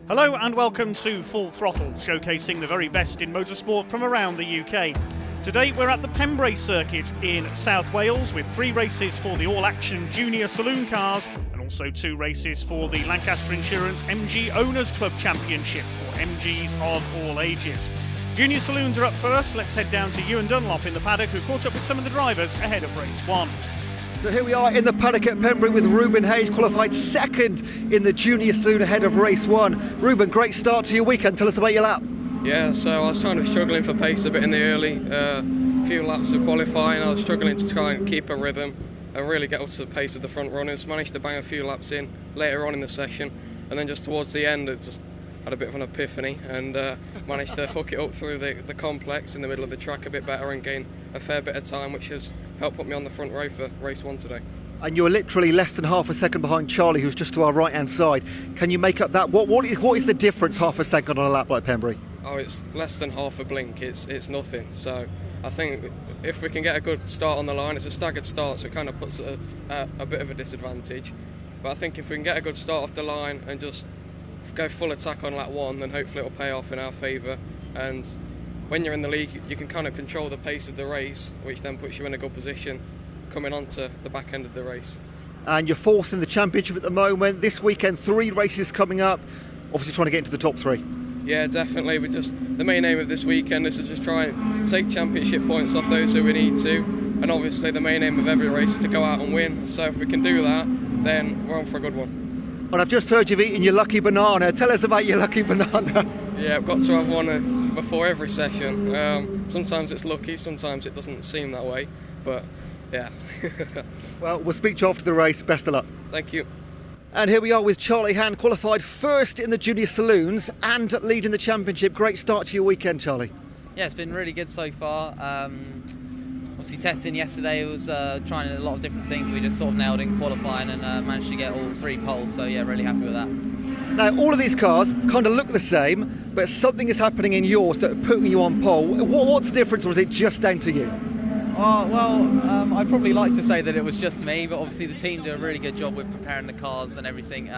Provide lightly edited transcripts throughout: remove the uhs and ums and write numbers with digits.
Hello and welcome to Full Throttle, showcasing the very best in motorsport from around the UK. Today we're at the Pembrey circuit in South Wales with 3 races for the all-action junior saloon cars and also 2 races for the Lancaster Insurance MG Owners Club Championship for MGs of all ages. Junior saloons are up first. Let's head down to Ewan Dunlop in the paddock, who caught up with some of the drivers ahead of race 1. So here we are in the paddock at Pembrey with Ruben Hayes, qualified second in the junior saloon ahead of race 1. Ruben, great start to your weekend. Tell us about your lap. Yeah, so I was kind of struggling for pace a bit in the early few laps of qualifying. I was struggling to try and keep a rhythm and really get up to the pace of the front runners. Managed to bang a few laps in later on in the session, and then just towards the end it just had a bit of an epiphany and managed to hook it up through the complex in the middle of the track a bit better and gain a fair bit of time, which has helped put me on the front row for race 1 today. And you're literally less than half a second behind Charlie, who's just to our right hand side. Can you make up that? What is the difference, half a second on a lap like Pembrey? Oh, it's less than half a blink. It's nothing. So I think if we can get a good start on the line, it's a staggered start, so it kind of puts us at a bit of a disadvantage. But I think if we can get a good start off the line and just go full attack on lap 1, then hopefully it'll pay off in our favour. And when you're in the league, you can kind of control the pace of the race, which then puts you in a good position coming onto the back end of the race. And you're 4th in the championship at the moment. This weekend, 3 races coming up. Obviously trying to get into the top 3. Yeah, definitely. The main aim of this weekend is to just try and take championship points off those who we need to. And obviously the main aim of every race is to go out and win. So if we can do that, then we're on for a good one. And I've just heard you've eaten your lucky banana. Tell us about your lucky banana. Yeah, I've got to have one before every session. Sometimes it's lucky, sometimes it doesn't seem that way, but yeah. Well, we'll speak to you after the race. Best of luck. Thank you. And here we are with Charlie Hand, qualified first in the junior saloons and leading the championship. Great start to your weekend, Charlie. Yeah, it's been really good so far. Obviously testing yesterday was trying a lot of different things. We just sort of nailed in qualifying and managed to get all 3 poles, so yeah, really happy with that. Now, all of these cars kind of look the same, but something is happening in yours that are putting you on pole. What's the difference, or is it just down to you? I'd probably like to say that it was just me, but obviously the team do a really good job with preparing the cars and everything.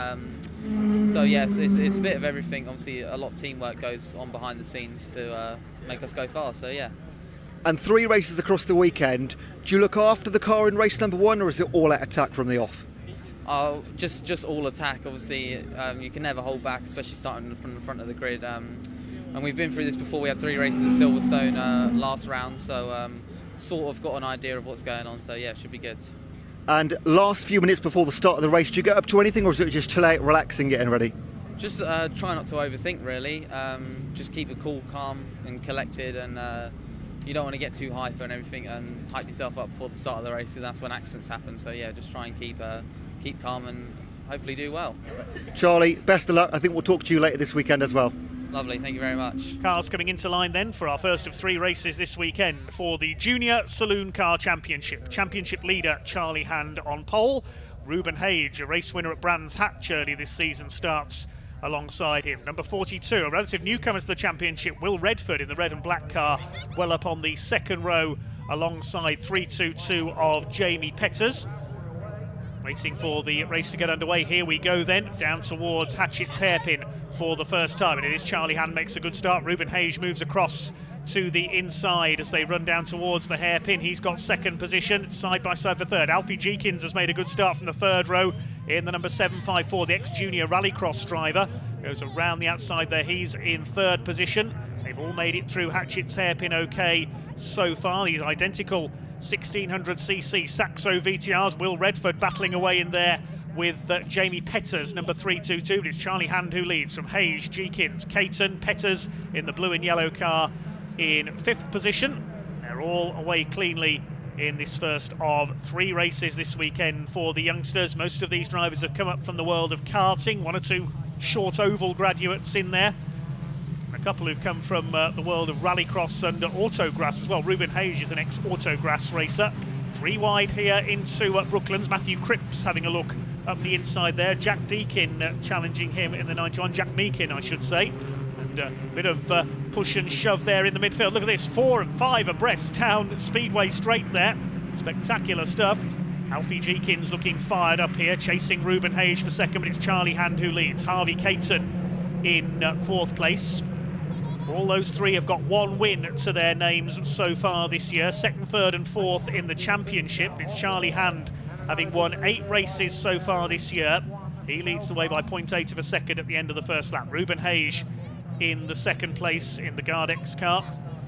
So yes, it's a bit of everything. Obviously a lot of teamwork goes on behind the scenes to make us go fast, so yeah. And 3 races across the weekend. Do you look after the car in race number 1, or is it all out attack from the off? Just all attack. Obviously, you can never hold back, especially starting from the front of the grid. And we've been through this before. We had 3 races at Silverstone last round, so sort of got an idea of what's going on. So yeah, it should be good. And last few minutes before the start of the race, do you get up to anything, or is it just chill out, relaxing, getting ready? Just try not to overthink, really. Just keep it cool, calm, and collected, and you don't want to get too hyper and everything, and hype yourself up before the start of the race, because that's when accidents happen. So yeah, just try and keep calm and hopefully do well. Charlie, best of luck. I think we'll talk to you later this weekend as well. Lovely, thank you very much. Cars coming into line then for our first of 3 races this weekend for the Junior Saloon Car Championship. Championship leader Charlie Hand on pole. Ruben Hayes, a race winner at Brands Hatch early this season, starts alongside him. Number 42, a relative newcomer to the championship, Will Redford in the red and black car, well up on the 2nd row alongside 322 of Jamie Petters. Waiting for the race to get underway. Here we go then, down towards Hatchett's hairpin for the first time, and it is Charlie Hand makes a good start. Ruben Hayes moves across to the inside as they run down towards the hairpin. He's got 2nd position, side by side for 3rd. Alfie Jeekins has made a good start from the 3rd row in the number 754. The ex-junior rallycross driver goes around the outside there. He's in 3rd position. They've all made it through Hatchett's hairpin okay so far. These identical 1600cc Saxo VTRs. Will Redford battling away in there with Jamie Petters, number 322. But it's Charlie Hand who leads from Hayes, Jeekins, Caton, Petters in the blue and yellow car in 5th position. They're all away cleanly in this first of 3 races this weekend for the youngsters. Most of these drivers have come up from the world of karting, 1 or 2 short oval graduates in there. A couple who've come from the world of rallycross and autograss as well. Ruben Hayes is an ex-autograss racer. 3 wide here into Brooklands. Matthew Cripps having a look up the inside there. Jack Deakin challenging him in the 91. Jack Meakin, I should say. And a bit of push and shove there in the midfield. Look at this, 4 and 5 abreast down Speedway Straight there. Spectacular stuff. Alfie Jeekins looking fired up here, chasing Ruben Hayes for 2nd, but it's Charlie Hand who leads. Harvey Caton in fourth place. All those three have got one win to their names so far this year. Second, third and fourth in the championship. It's Charlie Hand having won 8 races so far this year. He leads the way by 0.8 of a second at the end of the first lap. Ruben Hage in the second place in the Gardex car,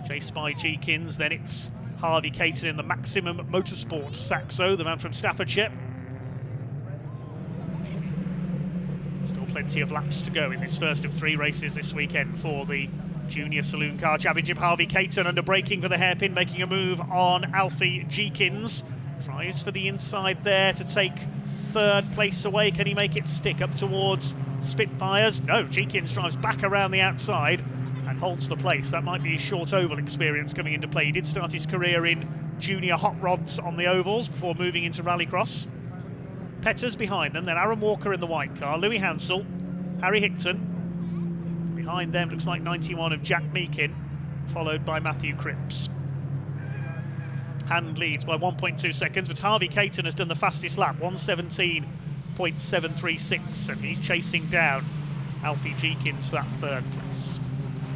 chased by Jeekins. Then it's Harvey Caton in the Maximum Motorsport Saxo, the man from Staffordshire. Still plenty of laps to go in this first of 3 races this weekend for the Junior Saloon Car Championship. Harvey Caton under braking for the hairpin, making a move on Alfie Jeekins. Tries for the inside there to take third place away. Can he make it stick up towards Spitfires? No, Jeekins drives back around the outside and holds the place. That might be his short oval experience coming into play. He did start his career in junior hot rods on the ovals before moving into rallycross. Petters behind them, then Aaron Walker in the white car, Louis Hansel, Harry Hickton. Behind them looks like 91 of Jack Meakin, followed by Matthew Cripps. Hand leads by 1.2 seconds, but Harvey Caton has done the fastest lap, 1:17.736, and he's chasing down Alfie Jeekins for that third place.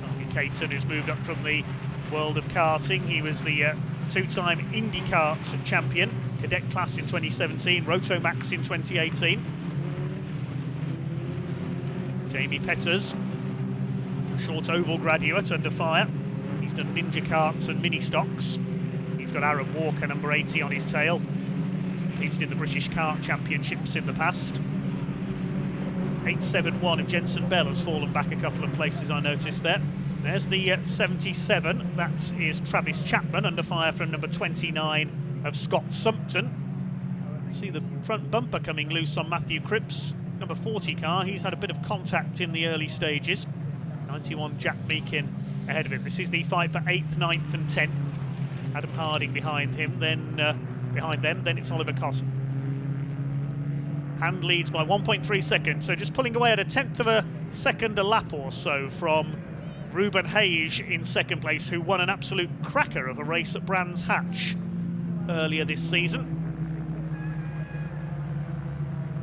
Harvey Caton, who's moved up from the world of karting. He was the 2-time IndyCart champion, cadet class in 2017, Rotomax in 2018. Jamie Petters, short oval graduate, under fire. He's done Ninja Karts and mini stocks. He's got Aaron Walker, number 80, on his tail. Competed in the British Kart Championships in the past. 871 of Jensen Bell has fallen back a couple of places, I noticed there. There's the 77, that is Travis Chapman, under fire from number 29 of Scott Sumpton. See the front bumper coming loose on Matthew Cripps, number 40 car. He's had a bit of contact in the early stages. 91 Jack Meakin ahead of him. This is the fight for 8th, 9th and 10th. Adam Harding behind him, then behind them, then it's Oliver Cosson. Hand leads by 1.3 seconds, so just pulling away at 1/10 of a second a lap or so from Ruben Hage in second place, who won an absolute cracker of a race at Brands Hatch earlier this season.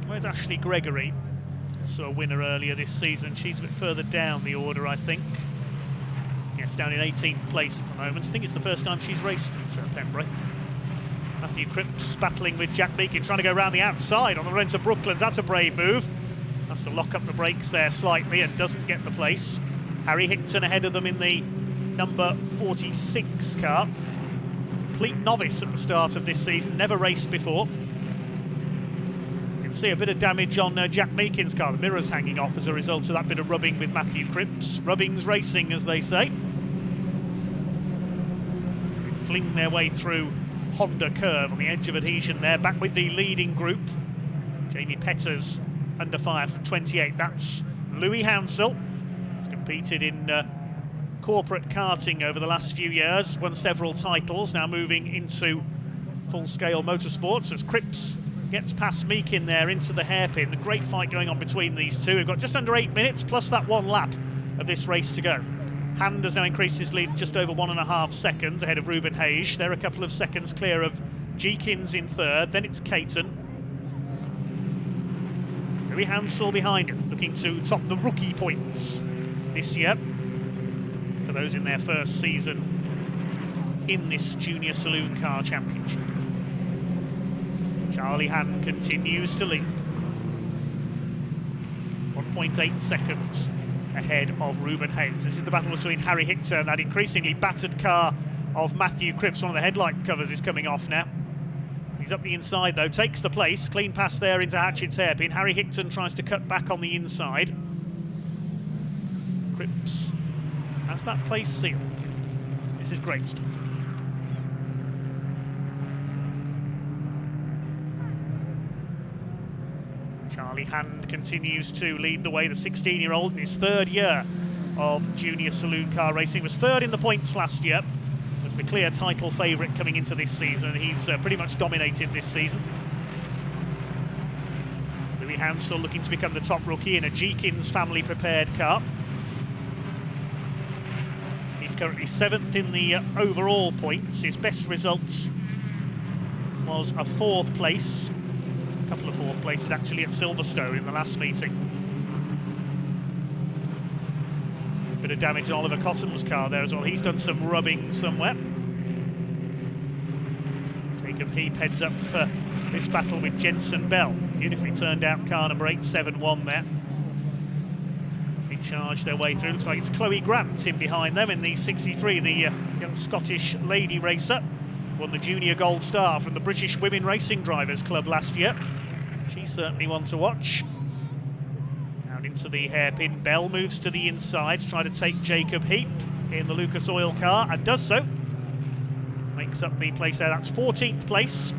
Where's Ashley Gregory? Also a winner earlier this season. She's a bit further down the order, I think. Yes, down in 18th place at the moment. I think it's the first time she's raced at Pembrey. Matthew Cripps battling with Jack Meakin, trying to go around the outside on the run to Brooklands. That's a brave move. Has to lock up the brakes there slightly and doesn't get the place. Harry Hickton ahead of them in the number 46 car. Complete novice at the start of this season, never raced before. You can see a bit of damage on Jack Meakin's car. The mirror's hanging off as a result of that bit of rubbing with Matthew Cripps. Rubbing's racing, as they say. They fling their way through Honda curve on the edge of adhesion there, back with the leading group. Jamie Petters under fire from 28. That's Louis Hansel. He's competed in corporate karting over the last few years, won several titles, now moving into full-scale motorsports as Cripps gets past Meakin there into the hairpin. A great fight going on between these two. We've got just under 8 minutes plus that one lap of this race to go. Hand has now increased his lead just over 1.5 seconds ahead of Ruben Hage. They're a couple of seconds clear of Jeekins in third, then it's Caton. Louis Hansel behind him, looking to top the rookie points this year for those in their first season in this Junior Saloon Car Championship. Charlie Hand continues to lead. 1.8 seconds ahead of Ruben Hage. This is the battle between Harry Hickton and that increasingly battered car of Matthew Cripps. One of the headlight covers is coming off now. He's up the inside though, takes the place. Clean pass there into Hatchett's hairpin. Harry Hickton tries to cut back on the inside. Cripps has that place sealed. This is great stuff. Charlie Hand continues to lead the way. The 16-year-old in his third year of junior saloon car racing, was third in the points last year, was the clear title favourite coming into this season. He's pretty much dominated this season. Louis Hansel looking to become the top rookie in a Jeekins family prepared car. He's currently 7th in the overall points. His best results was a 4th place, a couple of 4th places actually, at Silverstone in the last meeting. Bit of damage on Oliver Cotham's car there as well. He's done some rubbing somewhere. Jacob Heap heads up for this battle with Jensen Bell. Beautifully turned out car number 871 there. They charge their way through. Looks like it's Chloe Grant in behind them in the 63, the young Scottish lady racer. Won the Junior Gold Star from the British Women Racing Drivers Club last year. She's certainly one to watch. Out into the hairpin. Bell moves to the inside to try to take Jacob Heap in the Lucas Oil car, and does so. Makes up the place there. That's 14th place.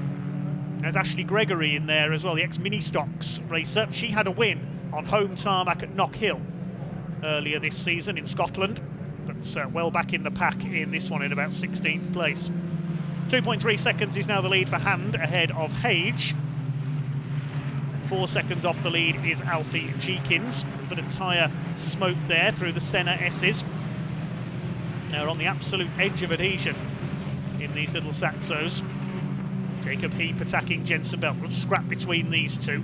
There's Ashley Gregory in there as well, the ex-Mini Stocks racer. She had a win on home tarmac at Knock Hill earlier this season in Scotland, but well back in the pack in this one in about 16th place. 2.3 seconds is now the lead for Hand, ahead of Hage. 4 seconds off the lead is Alfie Jeekins. A bit of tyre smoke there through the Senna S's. They're on the absolute edge of adhesion in these little Saxos. Jacob Heap attacking Jensen Bell. Good scrap between these two.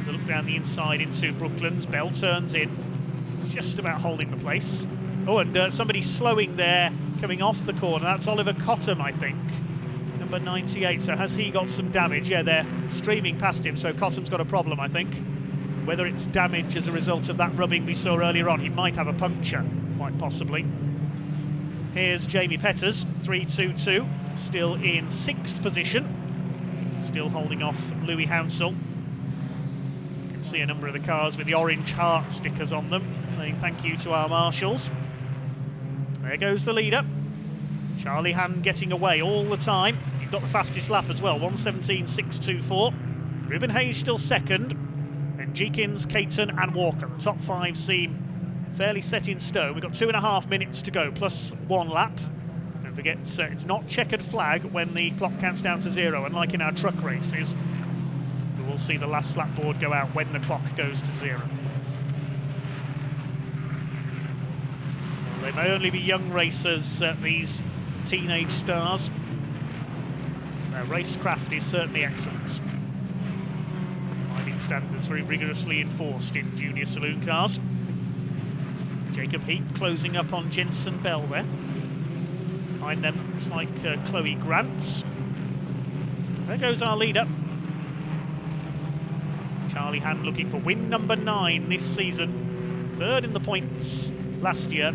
To look down the inside into Brooklands. Bell turns in, just about holding the place. Oh, and somebody slowing there, coming off the corner. That's Oliver Cottam, I think, number 98. So has he got some damage? Yeah, they're streaming past him, so Cottam's got a problem, I think. Whether it's damage as a result of that rubbing we saw earlier on, he might have a puncture, quite possibly. Here's Jamie Petters, 3.22, still in 6th position, still holding off Louis Hounsell. You can see a number of the cars with the orange heart stickers on them, saying thank you to our marshals. There goes the leader. Charlie Hand getting away all the time. You've got the fastest lap as well, 1:17.624. Ruben Hayes still second, and Jeekins, Caton and Walker. The top 5 seem fairly set in stone. We've got 2.5 minutes to go, plus 1 lap. Don't forget, it's not checkered flag when the clock counts down to 0, unlike in our truck races. We will see the last lap board go out when the clock goes to 0. Well, they may only be young racers, these teenage stars. Their racecraft is certainly excellent. Driving standards very rigorously enforced in junior saloon cars. Jacob Heap closing up on Jensen Bell there. Behind them looks like Chloe Grant. There goes our leader. Charlie Hand looking for win number 9 this season. 3rd in the points last year.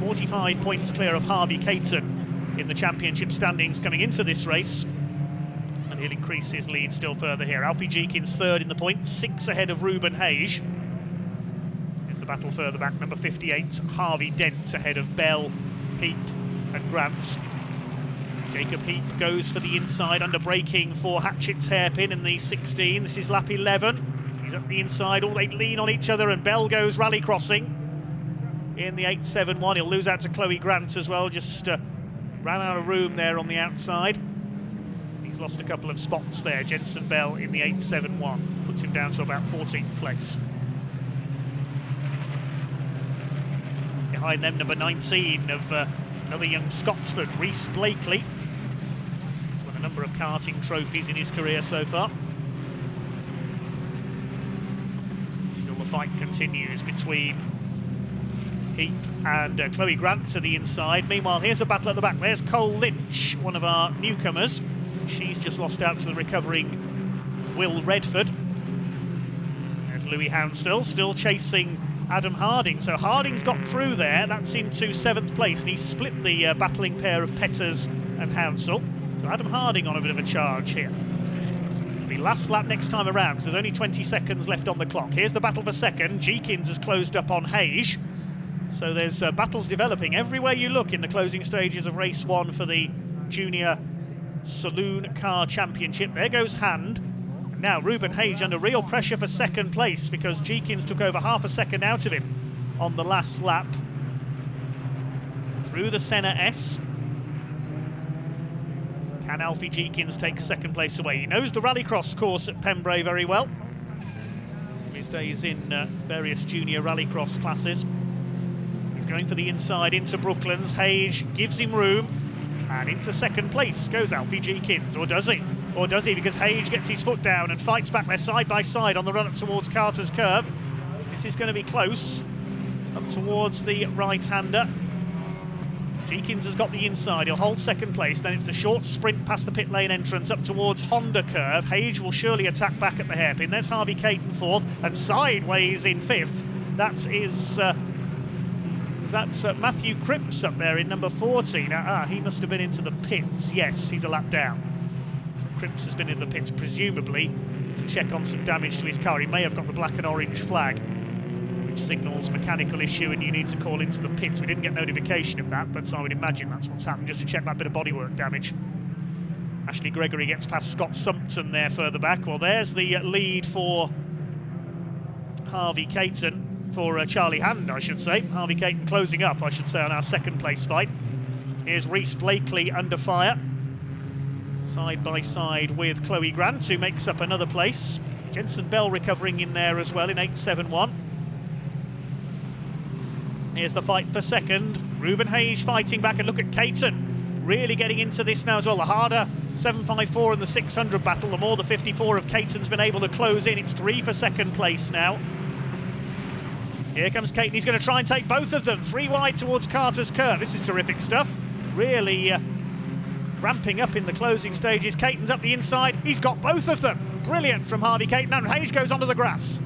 45 points clear of Harvey Caton in the championship standings coming into this race. And he'll increase his lead still further here. Alfie Jeekins 3rd in the points, 6 ahead of Ruben Hage. Battle further back, number 58, Harvey Dent ahead of Bell, Heap and Grant. Jacob Heap goes for the inside under braking for Hatchett's hairpin in the 16. This is lap 11. He's up the inside, all they lean on each other, and Bell goes rally crossing in the 871. He'll lose out to Chloe Grant as well, just ran out of room there on the outside. He's lost a couple of spots there. Jensen Bell in the 871 puts him down to about 14th place. Behind them, number 19 of another young Scotsman, Rhys Blakely. He's won a number of karting trophies in his career so far. Still the fight continues between Heap and Chloe Grant to the inside. Meanwhile, here's a battle at the back. There's Cole Lynch, one of our newcomers. She's just lost out to the recovering Will Redford. There's Louis Hounsell, still chasing Adam Harding. So Harding's got through there. That's into 7th place, and he's split the battling pair of Petters and Hounsell. So Adam Harding on a bit of a charge here. It'll be last lap next time around, because there's only 20 seconds left on the clock. Here's the battle for second. Jeekins has closed up on Hage. So there's battles developing everywhere you look in the closing stages of race 1 for the Junior Saloon Car Championship. There goes Hand. Now Ruben Hage under real pressure for second place, because Jeekins took over half a second out of him on the last lap through the Senna S. Can Alfie Jeekins take second place away? He knows the rallycross course at Pembrey very well. His days in various junior rallycross classes. He's going for the inside into Brooklands. Hage gives him room, and into second place goes Alfie Jeekins, or does he? Or does he? Because Hage gets his foot down and fights back there side by side on the run up towards Carter's Curve. This is going to be close. up towards the right-hander. Jeekins has got the inside, he'll hold second place, then it's the short sprint past the pit lane entrance up towards Honda Curve. Hage will surely attack back at the hairpin. There's Harvey Caton fourth, and sideways in fifth. That is Matthew Cripps up there in number 14. He must have been into the pits. Yes, he's a lap down. So Cripps has been in the pits, presumably, to check on some damage to his car. He may have got the black and orange flag, which signals mechanical issue and you need to call into the pits. We didn't get notification of that, but I would imagine that's what's happened, just to check that bit of bodywork damage. Ashley Gregory gets past Scott Sumpton there further back. Well, there's the lead for Harvey Caton, for Charlie Hand, I should say. Harvey Caton closing up, I should say, on our second place fight. Here's Reese Blakely under fire, side by side with Chloe Grant, who makes up another place. Jensen Bell recovering in there as well in 8.71. Here's the fight for second. Ruben Hage fighting back, and look at Caton really getting into this now as well. The harder 754 and the 600 battle, the more the 54 of Caton's been able to close in. It's 3 for second place now. Here comes Caton, he's going to try and take both of them. 3 wide towards Carter's Curve. This is terrific stuff. Really ramping up in the closing stages. Caton's up the inside, he's got both of them. Brilliant from Harvey Caton, and Hage goes onto the grass.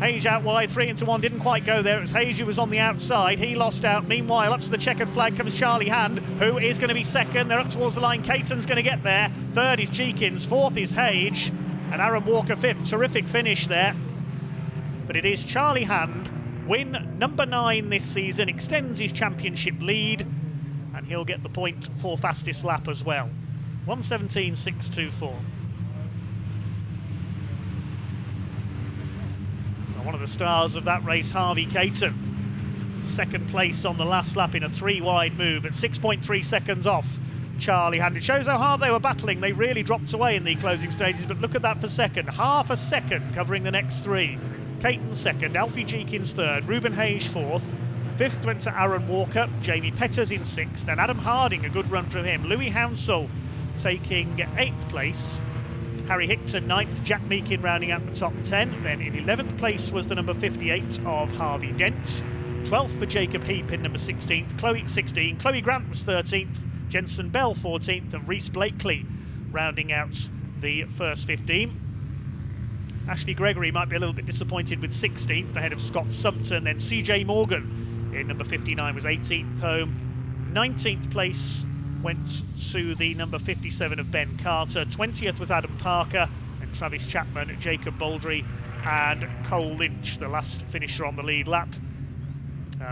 Hage out wide, 3 into 1, didn't quite go there. It was Hage who was on the outside, he lost out. Meanwhile, up to the checkered flag comes Charlie Hand, who is going to be second. They're up towards the line, Caton's going to get there. Third is Jeekins, fourth is Hage, and Aaron Walker fifth. Terrific finish there. But it is Charlie Hand, win number 9 this season, extends his championship lead, and he'll get the point for fastest lap as well. 1:17.624. One of the stars of that race, Harvey Caton, second place on the last lap in a 3 wide move at 6.3 seconds off Charlie Hand. It shows how hard they were battling. They really dropped away in the closing stages, but look at that for second. Half a second covering the next 3. Caton second, Alfie Jeekins third, Ruben Hage fourth, fifth went to Aaron Walker, Jamie Petters in sixth, then Adam Harding, a good run from him. Louis Hounsell taking 8th place, Harry Hickton 9th, Jack Meakin rounding out the top 10. Then in 11th place was the number 58 of Harvey Dent. 12th for Jacob Heap in number 16th, Chloe Grant was 13th, Jensen Bell 14th, and Reese Blakely rounding out the first 15. Ashley Gregory might be a little bit disappointed with 16th ahead of Scott Sumpton. Then CJ Morgan in number 59 was 18th home. 19th place went to the number 57 of Ben Carter. 20th was Adam Parker, and Travis Chapman, Jacob Baldry and Cole Lynch, the last finisher on the lead lap.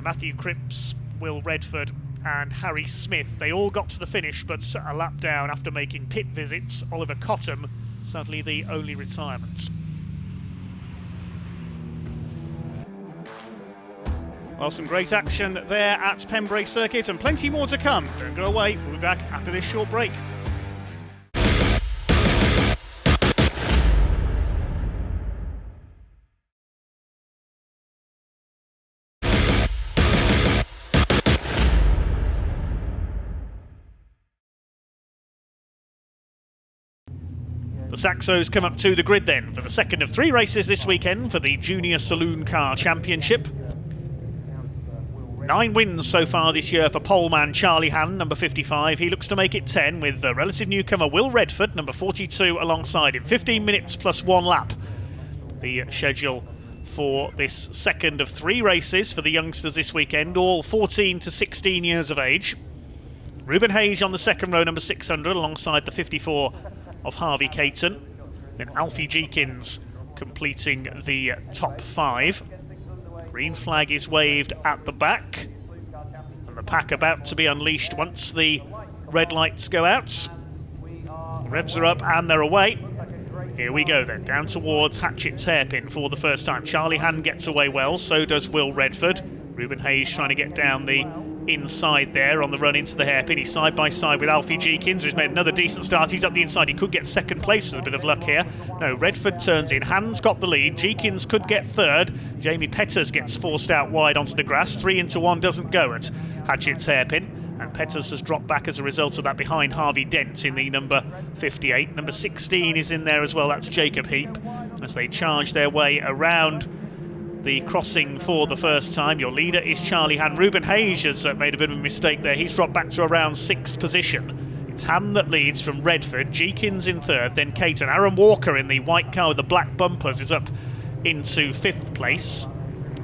Matthew Cripps, Will Redford and Harry Smith, they all got to the finish but a lap down after making pit visits. Oliver Cottam, sadly the only retirement. Well, some great action there at Pembrey Circuit and plenty more to come. Don't go away, we'll be back after this short break. The Saxos come up to the grid then for the second of 3 races this weekend for the Junior Saloon Car Championship. 9 wins so far this year for poleman Charlie Hand, number 55. He looks to make it 10 with the relative newcomer Will Redford, number 42, alongside him. 15 minutes plus 1 lap. The schedule for this second of 3 races for the youngsters this weekend, all 14 to 16 years of age. Ruben Hage on the second row, number 600, alongside the 54 of Harvey Caton. Then Alfie Jeekins completing the top 5. Green flag is waved at the back, and the pack about to be unleashed once the red lights go out. The revs are up and they're away. Here we go then, down towards Hatchett's hairpin for the first time. Charlie Hand gets away well, so does Will Redford. Ruben Hage trying to get down the inside there on the run into the hairpin. He's side by side with Alfie Jeekins, who's made another decent start. He's up the inside, he could get second place with a bit of luck here. No, Redford turns in, Hand's got the lead, Jeekins could get third. Jamie Petters gets forced out wide onto the grass. 3 into 1 doesn't go at Hatchett's hairpin, and Petters has dropped back as a result of that behind Harvey Dent in the number 58. Number 16 is in there as well, that's Jacob Heap, as they charge their way around the crossing for the first time. Your leader is Charlie Hand. Ruben Hayes has made a bit of a mistake there. He's dropped back to around 6th position. It's Hand that leads from Redford, Jeekins in 3rd, then Caton. Aaron Walker in the white car with the black bumpers is up into 5th place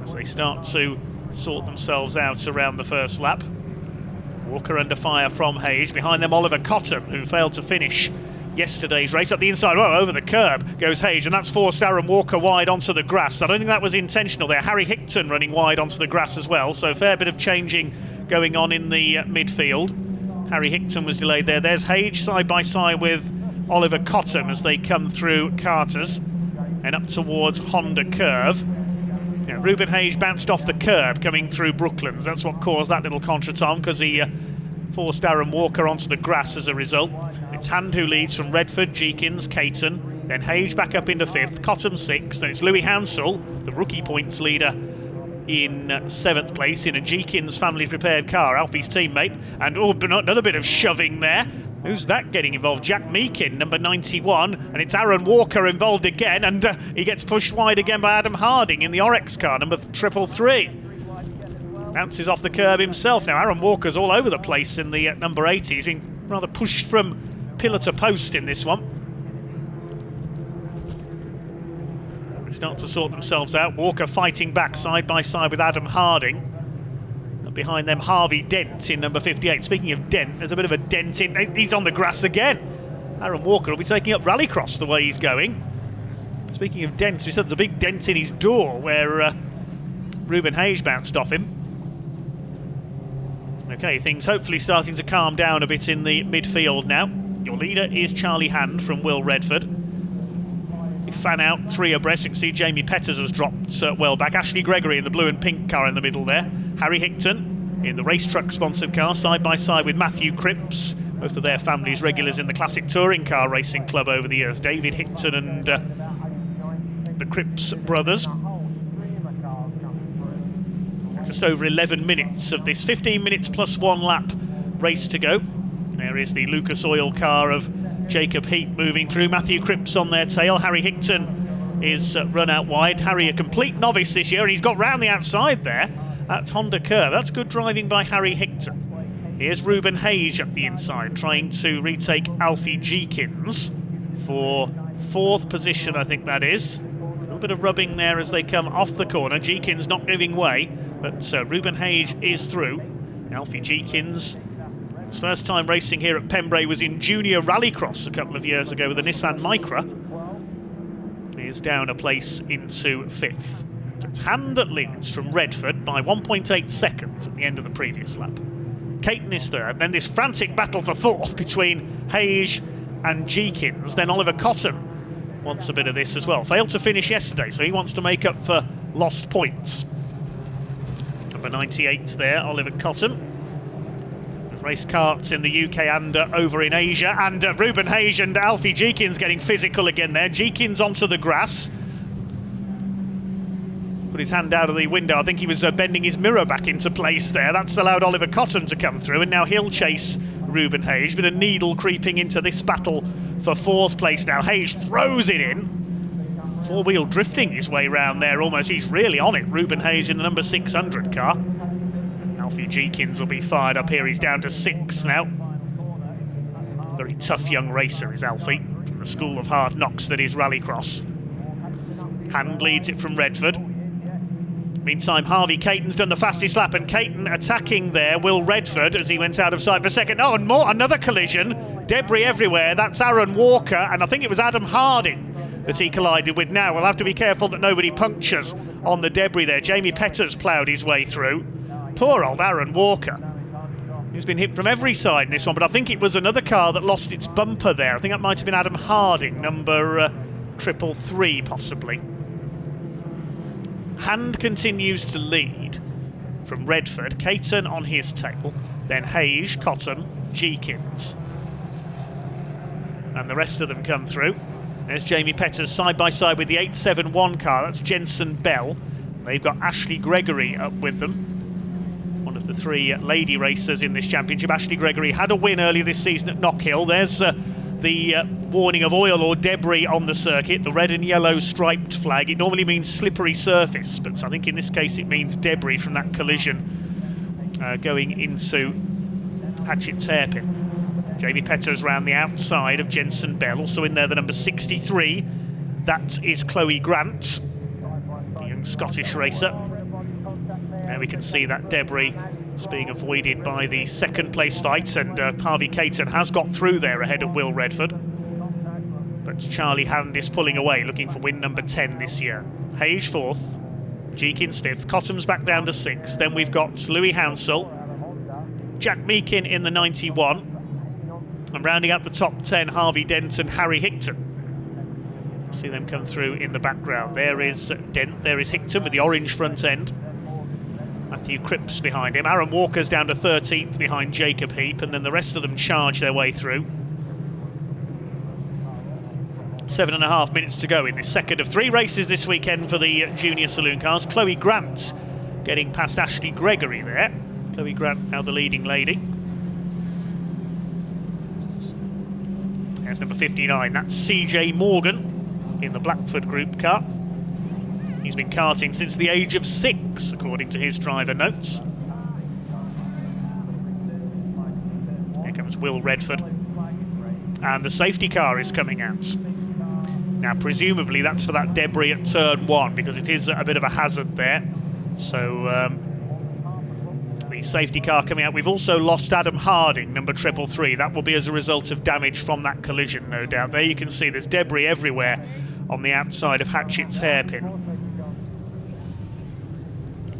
as they start to sort themselves out around the first lap. Walker under fire from Hayes. Behind them Oliver Cotton, who failed to finish yesterday's race. Up the inside, well, over the curb goes Hayes, and that's forced Aaron Walker wide onto the grass. I don't think that was intentional there. Harry Hickton running wide onto the grass as well, so a fair bit of changing going on in the midfield. Harry Hickton was delayed there. There's Hayes side by side with Oliver Cotton as they come through Carter's and up towards Honda Curve. Yeah, Ruben Hayes bounced off the curb coming through Brooklands. That's what caused that little contretemps, because he forced Aaron Walker onto the grass as a result. It's Hand who leads from Redford, Jeekins, Caton, then Hayes back up into 5th, Cotton 6th, then it's Louis Hansel, the rookie points leader, in 7th place in a Jeekins family prepared car, Alfie's teammate, and another bit of shoving there. Who's that getting involved? Jack Meakin, number 91, and it's Aaron Walker involved again, and he gets pushed wide again by Adam Harding in the Orex car, number 333. Bounces off the curb himself. Now Aaron Walker's all over the place in the number 80. He's been rather pushed from pillar to post in this one. They start to sort themselves out. Walker fighting back side by side with Adam Harding. Behind them Harvey Dent in number 58. Speaking of dent, there's a bit of a dent in. He's on the grass again. Aaron Walker will be taking up Rallycross the way he's going. Speaking of dents, we said there's a big dent in his door where Ruben Hayes bounced off him. Okay, things hopefully starting to calm down a bit in the midfield now. Your leader is Charlie Hand from Will Redford. Fan out 3 abreast. You can see Jamie Petters has dropped well back. Ashley Gregory in the blue and pink car in the middle there. Harry Hickton in the race truck sponsored car side by side with Matthew Cripps. Both of their families regulars in the Classic Touring Car Racing Club over the years. David Hickton and the Cripps brothers. Just over 11 minutes of this 15 minutes plus 1 lap race to go. There is the Lucas Oil car of Jacob Heat moving through. Matthew Cripps on their tail. Harry Hickton is run out wide. Harry, a complete novice this year, and he's got round the outside there at Honda Curve. That's good driving by Harry Hickton. Here's Ruben Hayes up the inside, trying to retake Alfie Jeekins for 4th position, I think that is. A little bit of rubbing there as they come off the corner. Jeekins not giving way, but Ruben Hayes is through. Alfie Jeekins, his first time racing here at Pembrey was in Junior Rallycross a couple of years ago with a Nissan Micra. He is down a place into 5th. It's Hand that leads from Redford by 1.8 seconds at the end of the previous lap. Caton is 3rd, then this frantic battle for 4th between Hayes and Jeekins. Then Oliver Cotton wants a bit of this as well. Failed to finish yesterday, so he wants to make up for lost points. Number 98's there, Oliver Cotton. Race karts in the UK and over in Asia, and Ruben Hayes and Alfie Jeekins getting physical again there. Jeekins onto the grass. Put his hand out of the window. I think he was bending his mirror back into place there. That's allowed Oliver Cotton to come through, and now he'll chase Ruben Hayes. Bit of needle creeping into this battle for 4th place now. Hayes throws it in. 4-wheel drifting his way round there almost. He's really on it. Ruben Hayes in the number 600 car. Alfie Jeekins will be fired up here. He's down to 6 now. Very tough young racer is Alfie, from the school of hard knocks that is Rallycross. Hand leads it from Redford. Meantime, Harvey Caton's done the fastest lap, and Caton attacking there Will Redford as he went out of sight for 2nd. Oh, and another collision. Debris everywhere. That's Aaron Walker, and I think it was Adam Harding that he collided with. Now we'll have to be careful that nobody punctures on the debris there. Jamie Petters ploughed his way through. Poor old Aaron Walker. He's been hit from every side in this one, but I think it was another car that lost its bumper there. I think that might have been Adam Harding, number 333 possibly. Hand continues to lead from Redford. Caton on his tail, then Hayes, Cotton, Jeekins. And the rest of them come through. There's Jamie Petters side by side with the 871 car. That's Jensen Bell. They've got Ashley Gregory up with them. One of the 3 lady racers in this championship. Ashley Gregory had a win earlier this season at Knockhill. There's the warning of oil or debris on the circuit. The red and yellow striped flag, it normally means slippery surface, but I think in this case it means debris from that collision going into Hatchett's hairpin. Jamie Petter's round the outside of Jensen Bell. Also in there the number 63, that is Chloe Grant, the young Scottish racer. There we can see that debris is being avoided by the second place fight, and Harvey Caton has got through there ahead of Will Redford. But Charlie Hand is pulling away, looking for win number 10 this year. Hage 4th, Jeekins 5th, Cotham's back down to 6th. Then we've got Louis Hounsell, Jack Meakin in the 91, and rounding out the top 10, Harvey Dent and Harry Hickton. See them come through in the background. There is Dent, there is Hickton with the orange front end. Matthew Cripps behind him. Aaron Walker's down to 13th behind Jacob Heap, and then the rest of them charge their way through. 7.5 minutes to go in this second of 3 races this weekend for the junior saloon cars. Chloe Grant getting past Ashley Gregory there. Chloe Grant now the leading lady. There's number 59, that's CJ Morgan in the Blackford Group car. He's been karting since the age of 6, according to his driver notes. Here comes Will Redford. And the safety car is coming out. Now, presumably that's for that debris at turn 1, because it is a bit of a hazard there. So, the safety car coming out. We've also lost Adam Harding, number 333. That will be as a result of damage from that collision, no doubt. There you can see there's debris everywhere on the outside of Hatchett's hairpin.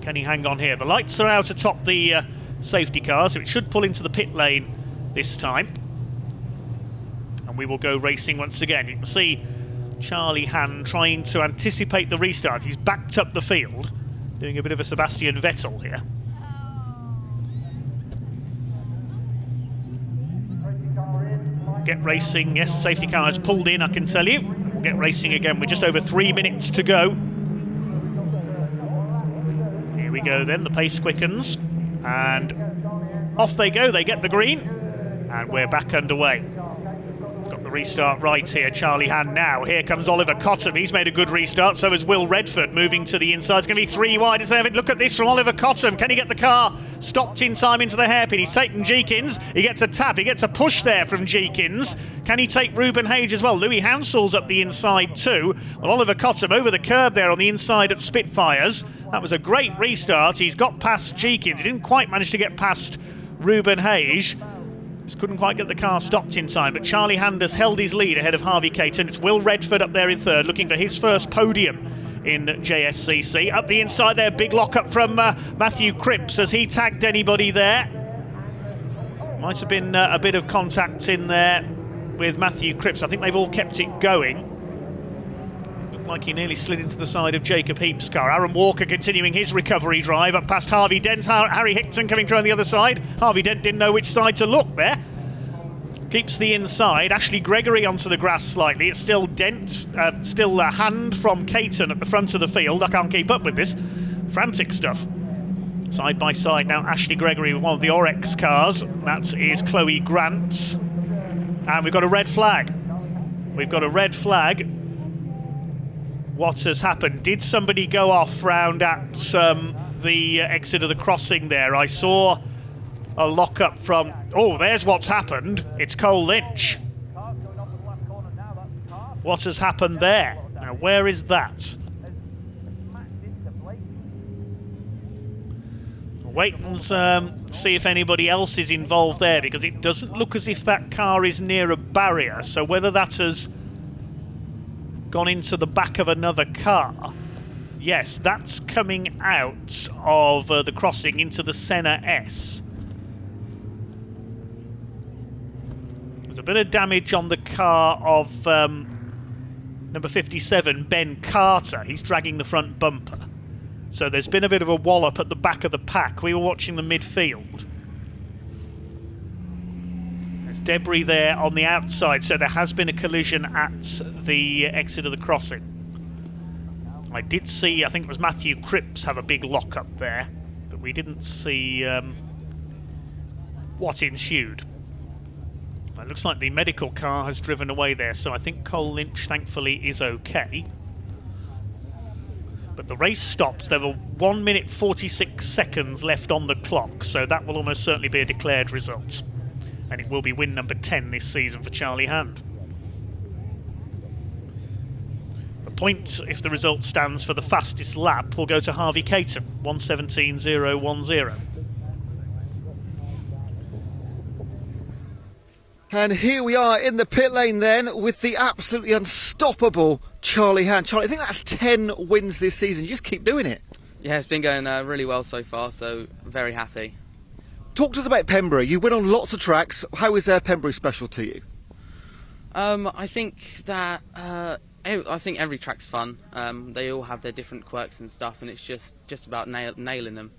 Can he hang on here? The lights are out atop the safety car, so it should pull into the pit lane this time. And we will go racing once again. You can see Charlie Hand trying to anticipate the restart. He's backed up the field, doing a bit of a Sebastian Vettel here. Get racing. Yes, safety car has pulled in, I can tell you. We'll get racing again with just over 3 minutes to go. Here we go then, the pace quickens, and off they go. They get the green, and we're back underway. Got the restart right here, Charlie Hand now. Here comes Oliver Cottam. He's made a good restart, so has Will Redford, moving to the inside. It's going to be 3 wide. Look at this from Oliver Cottam. Can he get the car stopped in time into the hairpin? He's taken Jeekins. He gets a tap. He gets a push there from Jeekins. Can he take Ruben Hage as well? Louis Hounsell's up the inside too. Well, Oliver Cottam over the curb there on the inside at Spitfires. That was a great restart. He's got past Jeekins. He didn't quite manage to get past Ruben Hage. Just couldn't quite get the car stopped in time, but Charlie Hand has held his lead ahead of Harvey Caton. It's Will Redford up there in third, looking for his first podium in JSCC. Up the inside there, big lock up from Matthew Cripps. Has he tagged anybody there? Might have been a bit of contact in there with Matthew Cripps. I think they've all kept it going. Looked like he nearly slid into the side of Jacob Heap's car. Aaron Walker continuing his recovery drive up past Harvey Dent. Harry Hickton coming through on the other side. Harvey Dent didn't know which side to look there. Keeps the inside. Ashley Gregory onto the grass slightly. It's still Dent, still a Hand from Caton at the front of the field. I can't keep up with this. Frantic stuff. Side by side now, Ashley Gregory with one of the Orex cars. That is Chloe Grant. And we've got a red flag. We've got a red flag. What has happened? Did somebody go off round at the exit of the crossing there? I saw a lock-up from... Oh, there's what's happened. It's Cole Lynch. What has happened there? Now, where is that? Wait and see if anybody else is involved there, because it doesn't look as if that car is near a barrier. So whether that has gone into the back of another car. Yes, that's coming out of the crossing into the Senna S. There's a bit of damage on the car of number 57, Ben Carter. He's dragging the front bumper. So there's been a bit of a wallop at the back of the pack. We were watching the midfield. There's debris there on the outside, so there has been a collision at the exit of the crossing. I did see, I think it was Matthew Cripps have a big lock-up there, but we didn't see what ensued. It looks like the medical car has driven away there, so I think Cole Lynch thankfully is okay. But the race stopped. There were 1 minute 46 seconds left on the clock, so that will almost certainly be a declared result. And it will be win number 10 this season for Charlie Hand. The point, if the result stands for the fastest lap, will go to Harvey Caton, 1:17.010. And here we are in the pit lane then with the absolutely unstoppable Charlie Hand. Charlie, I think that's 10 wins this season. You just keep doing it. Yeah, it's been going really well so far, so very happy. Talk to us about Pembrey. You win on lots of tracks. How is Pembrey special to you? I think that I think every track's fun. They all have their different quirks and stuff, and it's just about nailing them.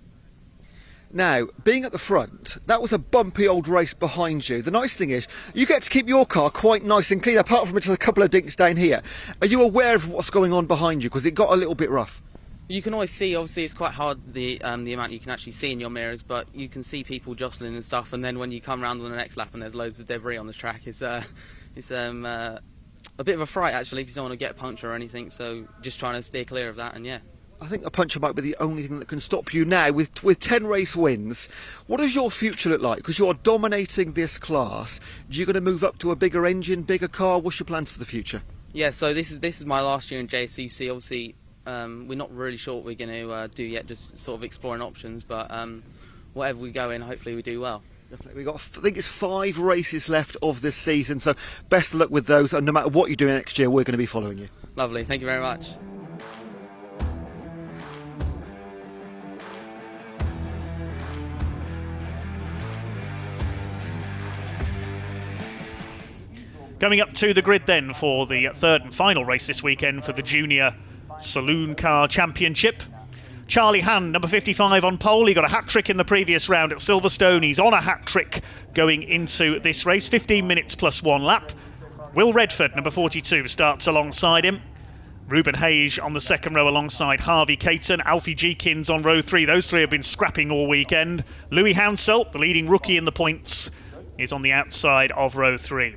Now, being at the front, that was a bumpy old race behind you. The nice thing is, you get to keep your car quite nice and clean, apart from just a couple of dinks down here. Are you aware of what's going on behind you? Because it got a little bit rough. You can always see, obviously it's quite hard the amount you can actually see in your mirrors, but you can see people jostling and stuff, and then when you come round on the next lap and there's loads of debris on the track, it's a bit of a fright actually, because you don't want to get a puncture or anything, so just trying to steer clear of that, and yeah. I think a puncture might be the only thing that can stop you now. With 10 race wins, what does your future look like? Because you're dominating this class. Are you going to move up to a bigger engine, bigger car? What's your plans for the future? Yeah, so this is my last year in JSCC. Obviously, we're not really sure what we're going to do yet, just sort of exploring options. But whatever we go in, hopefully we do well. Definitely. We've got, I think it's 5 races left of this season, so best of luck with those. And no matter what you do next year, we're going to be following you. Lovely, thank you very much. Coming up to the grid then for the third and final race this weekend for the Junior Saloon Car Championship. Charlie Hand, number 55 on pole. He got a hat-trick in the previous round at Silverstone. He's on a hat-trick going into this race, 15 minutes plus 1 lap. Will Redford, number 42, starts alongside him. Ruben Hage on the second row alongside Harvey Caton. Alfie Jeekins on row 3. Those three have been scrapping all weekend. Louis Hounsell, the leading rookie in the points, is on the outside of row 3.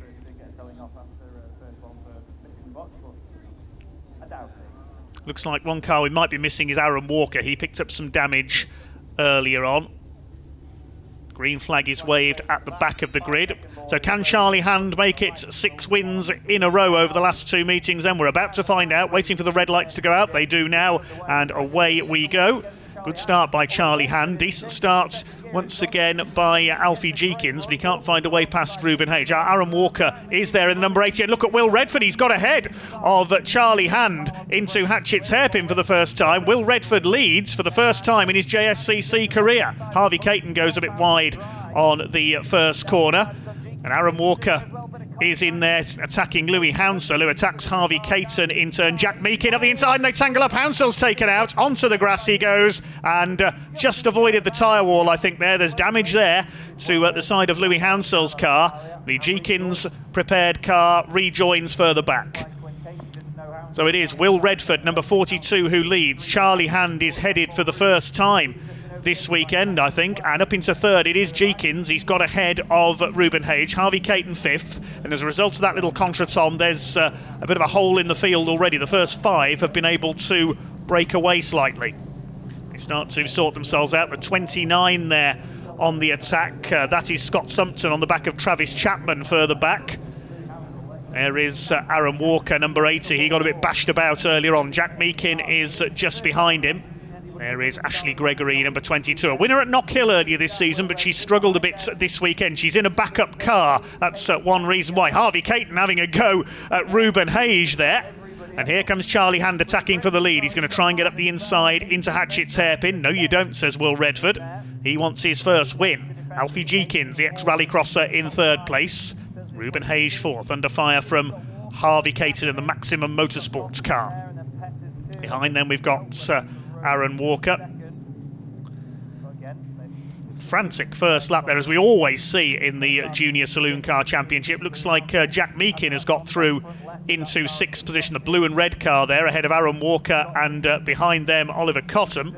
Looks like one car we might be missing is Aaron Walker. He picked up some damage earlier on. Green flag is waved at the back of the grid. So can Charlie Hand make it 6 wins in a row over the last 2 meetings? And we're about to find out, waiting for the red lights to go out. They do now, and away we go. Good start by Charlie Hand. Decent start once again by Alfie Jeekins, but he can't find a way past Ruben Hage. Aaron Walker is there in the number 80. And look at Will Redford. He's got ahead of Charlie Hand into Hatchett's hairpin for the first time. Will Redford leads for the first time in his JSCC career. Harvey Caton goes a bit wide on the first corner. And Aaron Walker is in there attacking Louis Hounsell, who attacks Harvey Caton in turn. Jack Meakin up the inside, and they tangle up. Hounsell's taken out. Onto the grass he goes, and just avoided the tyre wall, I think there. There's damage there to the side of Louis Hounsell's car. The Jeekins prepared car rejoins further back. So it is Will Redford, number 42, who leads. Charlie Hand is headed for the first time this weekend, I think, and up into third it is Jeekins. He's got ahead of Ruben Hage. Harvey Caton 5th, and as a result of that little contretemps, there's a bit of a hole in the field already. The first 5 have been able to break away slightly. They start to sort themselves out. The 29 there on the attack, that is Scott Sumpton on the back of Travis Chapman further back. There is Aaron Walker, number 80. He got a bit bashed about earlier on. Jack Meakin is just behind him. There is Ashley Gregory, number 22, a winner at Knockhill earlier this season, but she's struggled a bit this weekend. She's in a backup car. That's one reason why. Harvey Caton having a go at Ruben Hage there. And here comes Charlie Hand attacking for the lead. He's going to try and get up the inside into Hatchett's hairpin. No, you don't, says Will Redford. He wants his first win. Alfie Jeekins, the ex-rallycrosser, in third place. Ruben Hage 4th, under fire from Harvey Caton in the Maximum Motorsports car. Behind them we've got Aaron Walker. Frantic first lap there, as we always see in the Junior Saloon Car Championship. Looks like Jack Meakin has got through into 6th position. The blue and red car there ahead of Aaron Walker, and behind them Oliver Cotton.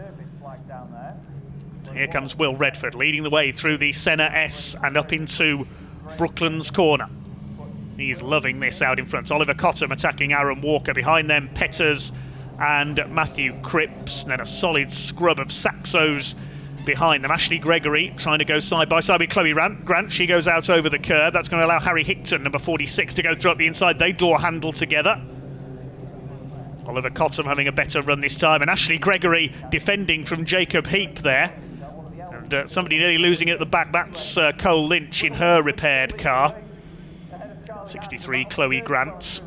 Here comes Will Redford leading the way through the Senna S and up into Brooklands corner. He's loving this out in front. Oliver Cottam attacking Aaron Walker. Behind them, Petters and Matthew Cripps. And then a solid scrub of Saxos behind them. Ashley Gregory trying to go side by side with Chloe Grant. She goes out over the curb. That's going to allow Harry Hickton, number 46, to go through up the inside. They door handle together. Oliver Cottam having a better run this time, and Ashley Gregory defending from Jacob Heap there. And somebody nearly losing it at the back. That's Cole Lynch in her repaired car. 63, Chloe Grant.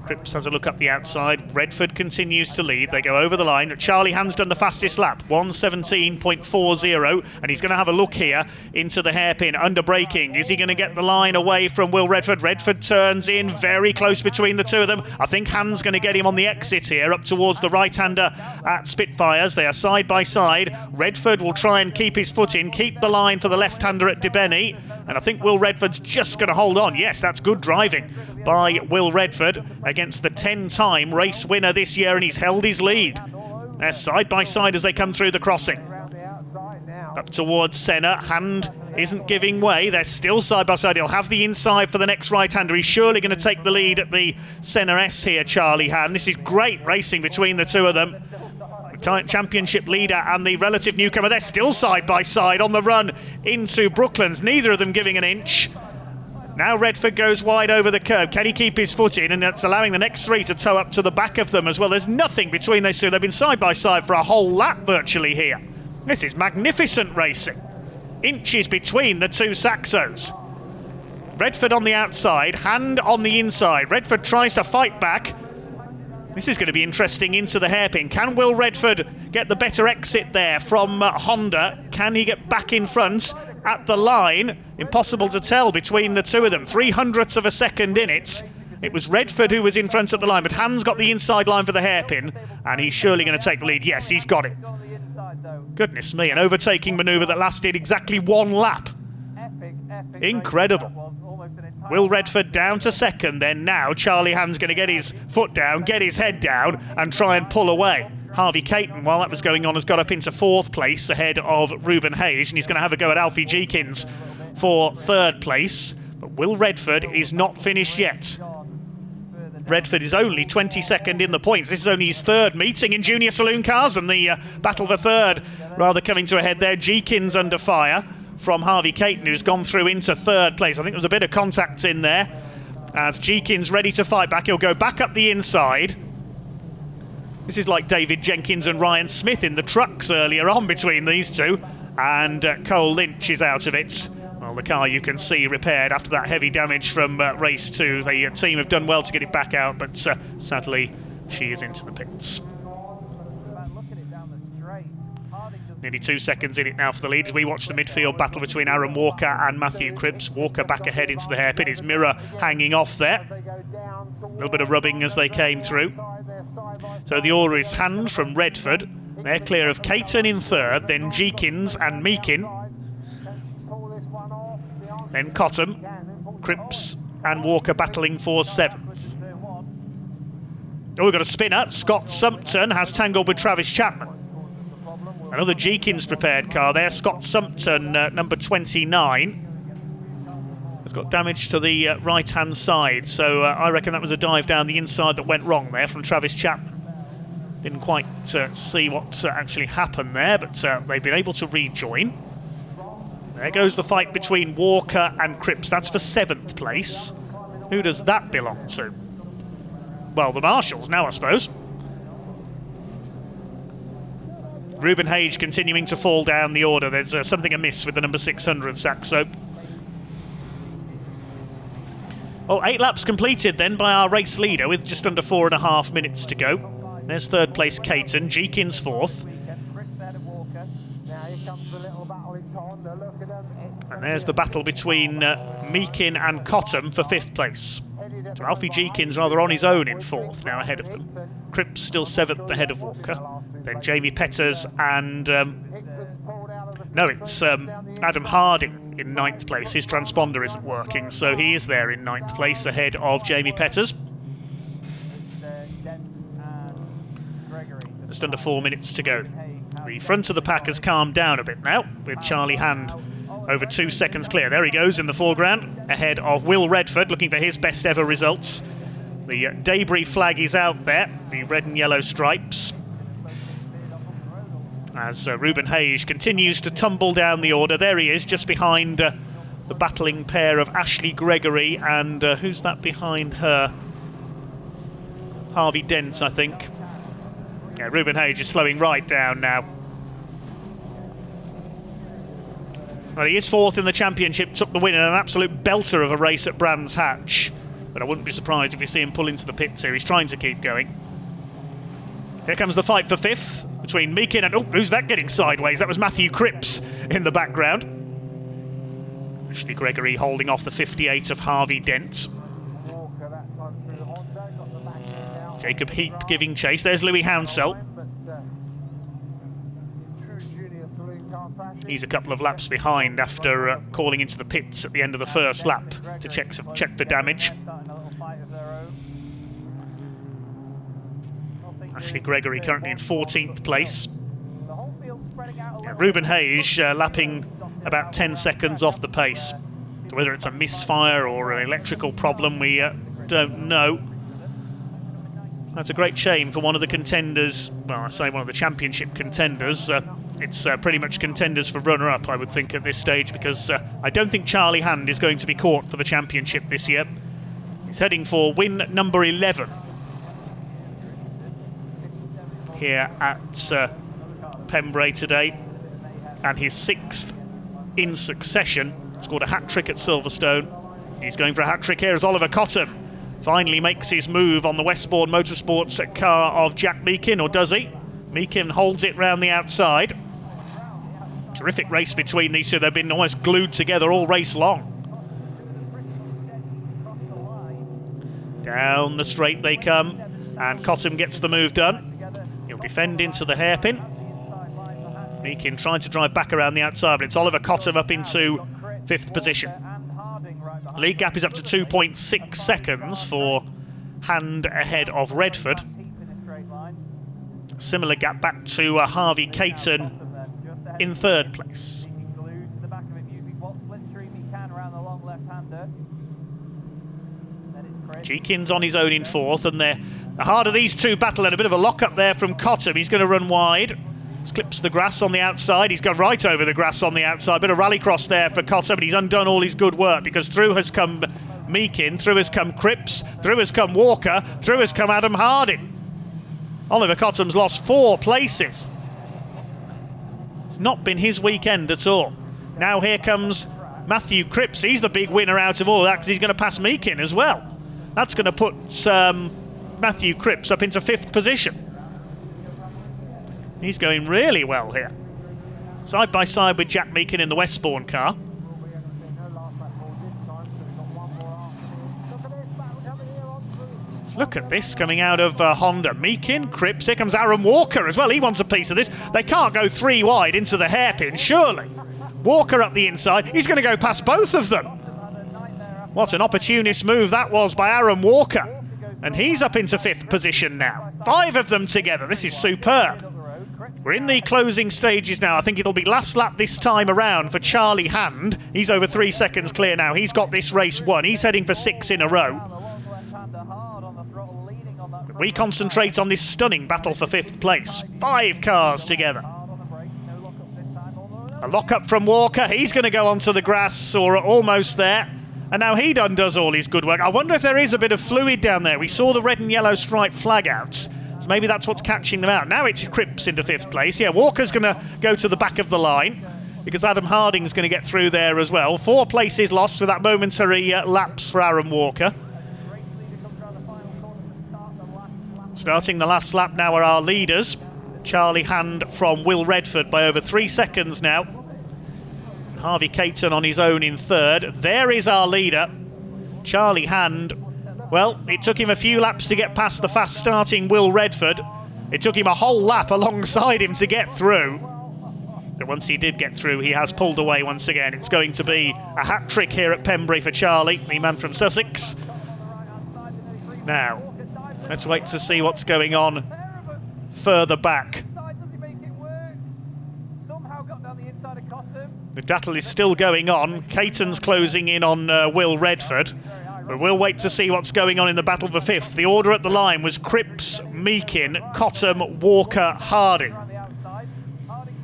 Cripps has a look up the outside. Redford continues to lead. They go over the line. Charlie Hand's done the fastest lap, 1:17.40, and he's going to have a look here into the hairpin, under braking. Is he going to get the line away from Will Redford? Redford turns in, very close between the two of them. I think Hand's going to get him on the exit here, up towards the right-hander at Spitfires. They are side by side. Redford will try and keep his foot in, keep the line for the left-hander at Debeni, and I think Will Redford's just going to hold on. Yes, that's good driving by Will Redford against the 10-time race winner this year, and he's held his lead. They're side by side as they come through the crossing. Up towards Senna. Hand isn't giving way. They're still side by side. He'll have the inside for the next right-hander. He's surely going to take the lead at the Senna S here, Charlie Hand. This is great racing between the two of them. The championship leader and the relative newcomer, they're still side by side on the run into Brooklands. Neither of them giving an inch. Now Redford goes wide over the curb. Can he keep his foot in? And that's allowing the next three to tow up to the back of them as well. There's nothing between those two. They've been side by side for a whole lap virtually here. This is magnificent racing. Inches between the two Saxos. Redford on the outside, Hand on the inside. Redford tries to fight back. This is going to be interesting into the hairpin. Can Will Redford get the better exit there from Honda? Can he get back in front at the line? Impossible to tell between the two of them. 300ths of a second in it. It was Redford who was in front at the line, but Hand's got the inside line for the hairpin, and he's surely going to take the lead. Yes, he's got it. Goodness me, an overtaking manoeuvre that lasted exactly one lap. Incredible. Will Redford down to second, then now Charlie Hand's going to get his foot down, get his head down, and try and pull away. Harvey Caton, while that was going on, has got up into fourth place ahead of Ruben Hayes, and he's going to have a go at Alfie Jeekins for third place. But Will Redford is not finished yet. Redford is only 22nd in the points. This is only his third meeting in junior saloon cars, and the battle for third rather coming to a head there. Jeekins under fire from Harvey Caton, who's gone through into third place. I think there was a bit of contact in there as Jeekins ready to fight back. He'll go back up the inside. This is like David Jenkins and Ryan Smith in the trucks earlier on between these two. And Cole Lynch is out of it. Well, the car you can see repaired after that heavy damage from race 2. The team have done well to get it back out, but sadly she is into the pits. Nearly 2 seconds in it now for the lead as we watch the midfield battle between Aaron Walker and Matthew Cripps. Walker back ahead into the hairpin, his mirror hanging off there. A little bit of rubbing as they came through. So the order is Hand from Redford. They're clear of Caton in third, then Jeekins and Meakin. Then Cottam, Cripps and Walker battling for 7th. Oh, we've got a spinner. Scott Sumpton has tangled with Travis Chapman. Another Jeekins prepared car there. Scott Sumpton, number 29, has got damage to the right-hand side. So I reckon that was a dive down the inside that went wrong there from Travis Chapman. Didn't quite see what actually happened there, but they've been able to rejoin. There goes the fight between Walker and Cripps. That's for 7th place. Who does that belong to? Well, the Marshals now, I suppose. Ruben Hayes continuing to fall down the order. There's something amiss with the number 600 Saxo. Oh, 8 laps completed then by our race leader with just under 4.5 minutes to go. There's third place Caton, Jeekins 4th. And there's the battle between Meakin and Cottam for 5th place. So Alfie Jeekins rather on his own in 4th, now ahead of them. Cripps still 7th ahead of Walker. Then Jamie Petters and... no, it's Adam Harding in 9th place. His transponder isn't working, so he is there in 9th place ahead of Jamie Petters. Just under 4 minutes to go. The front of the pack has calmed down a bit now, with Charlie Hand over 2 seconds clear. There he goes in the foreground, ahead of Will Redford, looking for his best ever results. The Debris flag is out there, the red and yellow stripes, as Ruben Hayes continues to tumble down the order. There he is, just behind the battling pair of Ashley Gregory and who's that behind her? Harvey Dent, I think. Yeah, Ruben Hayes is slowing right down now. Well, he is fourth in the championship, took the win in an absolute belter of a race at Brands Hatch. But I wouldn't be surprised if we see him pull into the pits here. He's trying to keep going. Here comes the fight for fifth between Meakin and... Oh, who's that getting sideways? That was Matthew Cripps in the background. Ashley Gregory holding off the 58 of Harvey Dent. Jacob Heap giving chase. There's Louis Hounsell. He's a couple of laps behind after calling into the pits at the end of the first lap to check for damage. Ashley Gregory currently in 14th place. Yeah, Ruben Hayes lapping about 10 seconds off the pace. So whether it's a misfire or an electrical problem, we don't know. That's a great shame for one of the contenders. Well, I say one of the championship contenders. It's pretty much contenders for runner-up, I would think, at this stage, because I don't think Charlie Hand is going to be caught for the championship this year. He's heading for win number 11 here at Pembrey today, and his 6th in succession. Scored a hat-trick at Silverstone. He's going for a hat-trick here as Oliver Cottam finally makes his move on the Westbourne Motorsports car of Jack Meakin, or does he? Meakin holds it round the outside. Terrific race between these two. They've been almost glued together all race long. Down the straight they come, and Cottam gets the move done. He'll defend into the hairpin. Meakin trying to drive back around the outside, but it's Oliver Cottam up into 5th position. Lead gap is up to 2.6 seconds for Hand ahead of Redford. Similar gap back to Harvey Caton in 3rd place. Jeekins on his own in 4th, and the heart of these two battle, and a bit of a lock-up there from Cottam. He's going to run wide. Clips the grass on the outside. He's gone right over the grass on the outside. Bit of rallycross there for Cottam, but he's undone all his good work, because through has come Meakin, through has come Cripps, through has come Walker, through has come Adam Harding. Oliver Cottam's lost 4 places. It's not been his weekend at all. Now here comes Matthew Cripps. He's the big winner out of all of that, because he's going to pass Meakin as well. That's going to put Matthew Cripps up into 5th position. He's going really well here. Side by side with Jack Meakin in the Westbourne car. Look at this coming out of Honda. Meakin, Cripps, here comes Aaron Walker as well. He wants a piece of this. They can't go 3 wide into the hairpin, surely. Walker up the inside. He's going to go past both of them. What an opportunist move that was by Aaron Walker. And he's up into 5th position now. 5 of them together. This is superb. We're in the closing stages now. I think it'll be last lap this time around for Charlie Hand. He's over 3 seconds clear now. He's got this race won. He's heading for 6 in a row. But we concentrate on this stunning battle for 5th place. 5 cars together. A lock-up from Walker. He's going to go onto the grass, or almost there. And now he undoes all his good work. I wonder if there is a bit of fluid down there. We saw the red and yellow stripe flag out. So maybe that's what's catching them out. Now it's Cripps into 5th place. Yeah, Walker's going to go to the back of the line, because Adam Harding's going to get through there as well. 4 places lost with that momentary lapse for Aaron Walker. Starting the last lap now are our leaders. Charlie Hand from Will Redford by over 3 seconds now. Harvey Caton on his own in 3rd. There is our leader, Charlie Hand. Well, it took him a few laps to get past the fast-starting Will Redford. It took him a whole lap alongside him to get through. But once he did get through, he has pulled away once again. It's going to be a hat-trick here at Pembrey for Charlie, the man from Sussex. Now, let's wait to see what's going on further back. Somehow got down the inside of Cottam. The battle is still going on. Caton's closing in on Will Redford. But we'll wait to see what's going on in the battle for fifth. The order at the line was Cripps, Meakin, Cottam, Walker, Harding.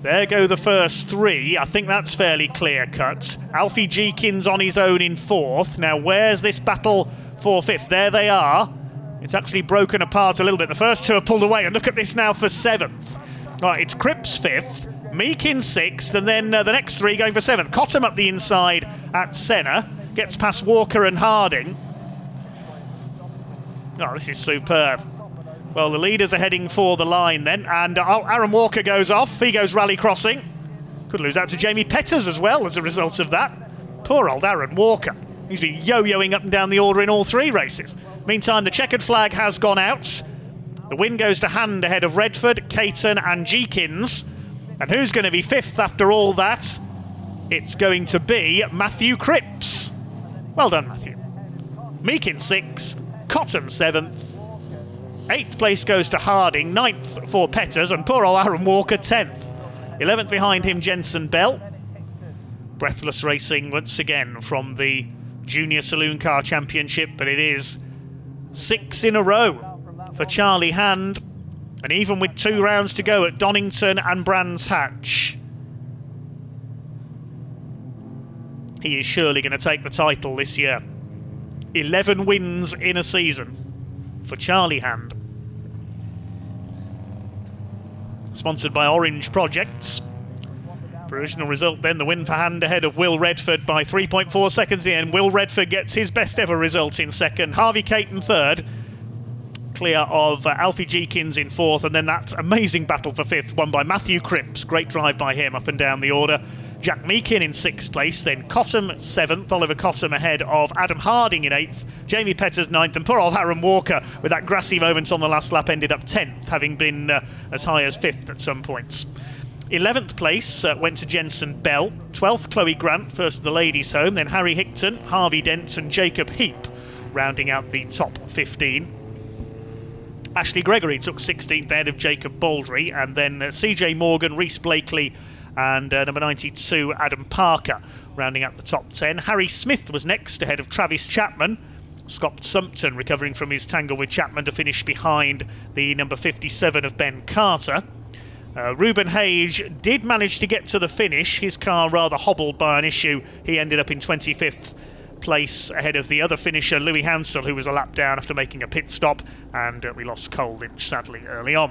There go the first three. I think that's fairly clear-cut. Alfie Jeekins on his own in fourth. Now, where's this battle for fifth? There they are. It's actually broken apart a little bit. The first two are pulled away, and look at this now for seventh. Right, it's Cripps fifth, Meakin sixth, and then the next three going for seventh. Cottam up the inside at Senna, gets past Walker and Harding. Oh, this is superb. Well, the leaders are heading for the line then, and Aaron Walker goes off. He goes rally crossing. Could lose out to Jamie Petters as well as a result of that. Poor old Aaron Walker. He's been yo-yoing up and down the order in all three races. Meantime, the checkered flag has gone out. The win goes to Hand ahead of Redford, Caton and Jeekins. And who's going to be fifth after all that? It's going to be Matthew Cripps. Well done, Matthew. Meakin sixth, Cottam seventh. Eighth place goes to Harding, ninth for Petters, and poor old Aaron Walker 10th. 11th behind him, Jensen Bell. Breathless racing once again from the Junior Saloon Car Championship, but it is 6 in a row for Charlie Hand, and even with 2 rounds to go at Donington and Brands Hatch, he is surely going to take the title this year. 11 wins in a season for Charlie Hand. Sponsored by Orange Projects. Provisional result then, the win for Hand ahead of Will Redford by 3.4 seconds in the end. Will Redford gets his best ever result in second. Harvey Caton third. Clear of Alfie Jeekins in fourth. And then that amazing battle for fifth, won by Matthew Cripps. Great drive by him up and down the order. Jack Meakin in sixth place. Then Cottam seventh. Oliver Cottam ahead of Adam Harding in eighth. Jamie Petters ninth. And poor old Aaron Walker, with that grassy moment on the last lap, ended up 10th, having been as high as fifth at some points. 11th place went to Jensen Bell. 12th, Chloe Grant, first of the ladies' home. Then Harry Hickton, Harvey Dent and Jacob Heap, rounding out the top 15. Ashley Gregory took 16th ahead of Jacob Baldry. And then CJ Morgan, Reese Blakely and number 92, Adam Parker, rounding out the top 10. Harry Smith was next ahead of Travis Chapman. Scott Sumpton recovering from his tangle with Chapman to finish behind the number 57 of Ben Carter. Ruben Hage did manage to get to the finish. His car rather hobbled by an issue. He ended up in 25th place ahead of the other finisher, Louis Hansel, who was a lap down after making a pit stop, and we lost Colditch sadly early on.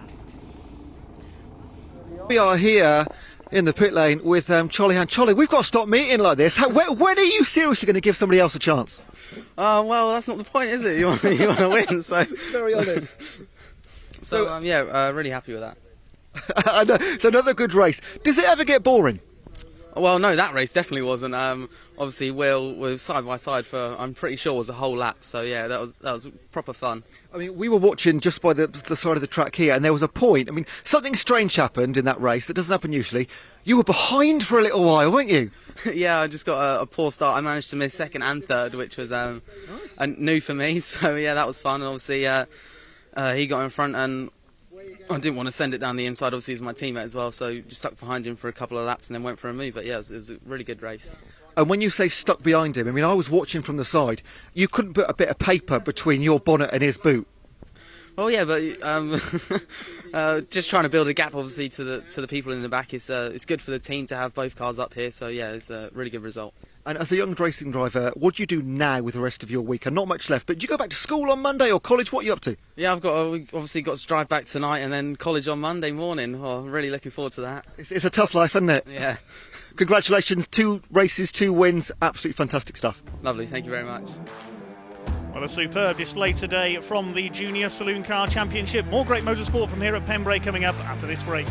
We are here in the pit lane with Charlie Hand. Charlie, we've got to stop meeting like this. When are you seriously going to give somebody else a chance? Well, that's not the point, is it? You want to win, so... Very honest. So, really happy with that. It's another good race. Does it ever get boring? Well, no, that race definitely wasn't. Obviously, Will was side by side for, I'm pretty sure, was a whole lap. So yeah, that was proper fun. I mean, we were watching just by the side of the track here, and there was a point. I mean, something strange happened in that race that doesn't happen usually. You were behind for a little while, weren't you? Yeah, I just got a poor start. I managed to miss second and third, which was new for me. So yeah, that was fun. And obviously, he got in front, and I didn't want to send it down the inside. Obviously, he's my teammate as well, so just stuck behind him for a couple of laps and then went for a move. But yeah, it was a really good race. And when you say stuck behind him, I mean, I was watching from the side. You couldn't put a bit of paper between your bonnet and his boot. Well, yeah, but just trying to build a gap, obviously, to the people in the back. It's good for the team to have both cars up here. So yeah, it's a really good result. And as a young racing driver, what do you do now with the rest of your week? And not much left, but do you go back to school on Monday or college? What are you up to? Yeah, we obviously got to drive back tonight and then college on Monday morning. Oh, I'm really looking forward to that. It's a tough life, isn't it? Yeah. Congratulations, 2 races, 2 wins, absolutely fantastic stuff. Lovely, thank you very much. Well, a superb display today from the Junior Saloon Car Championship. More great motorsport from here at Pembrey coming up after this break.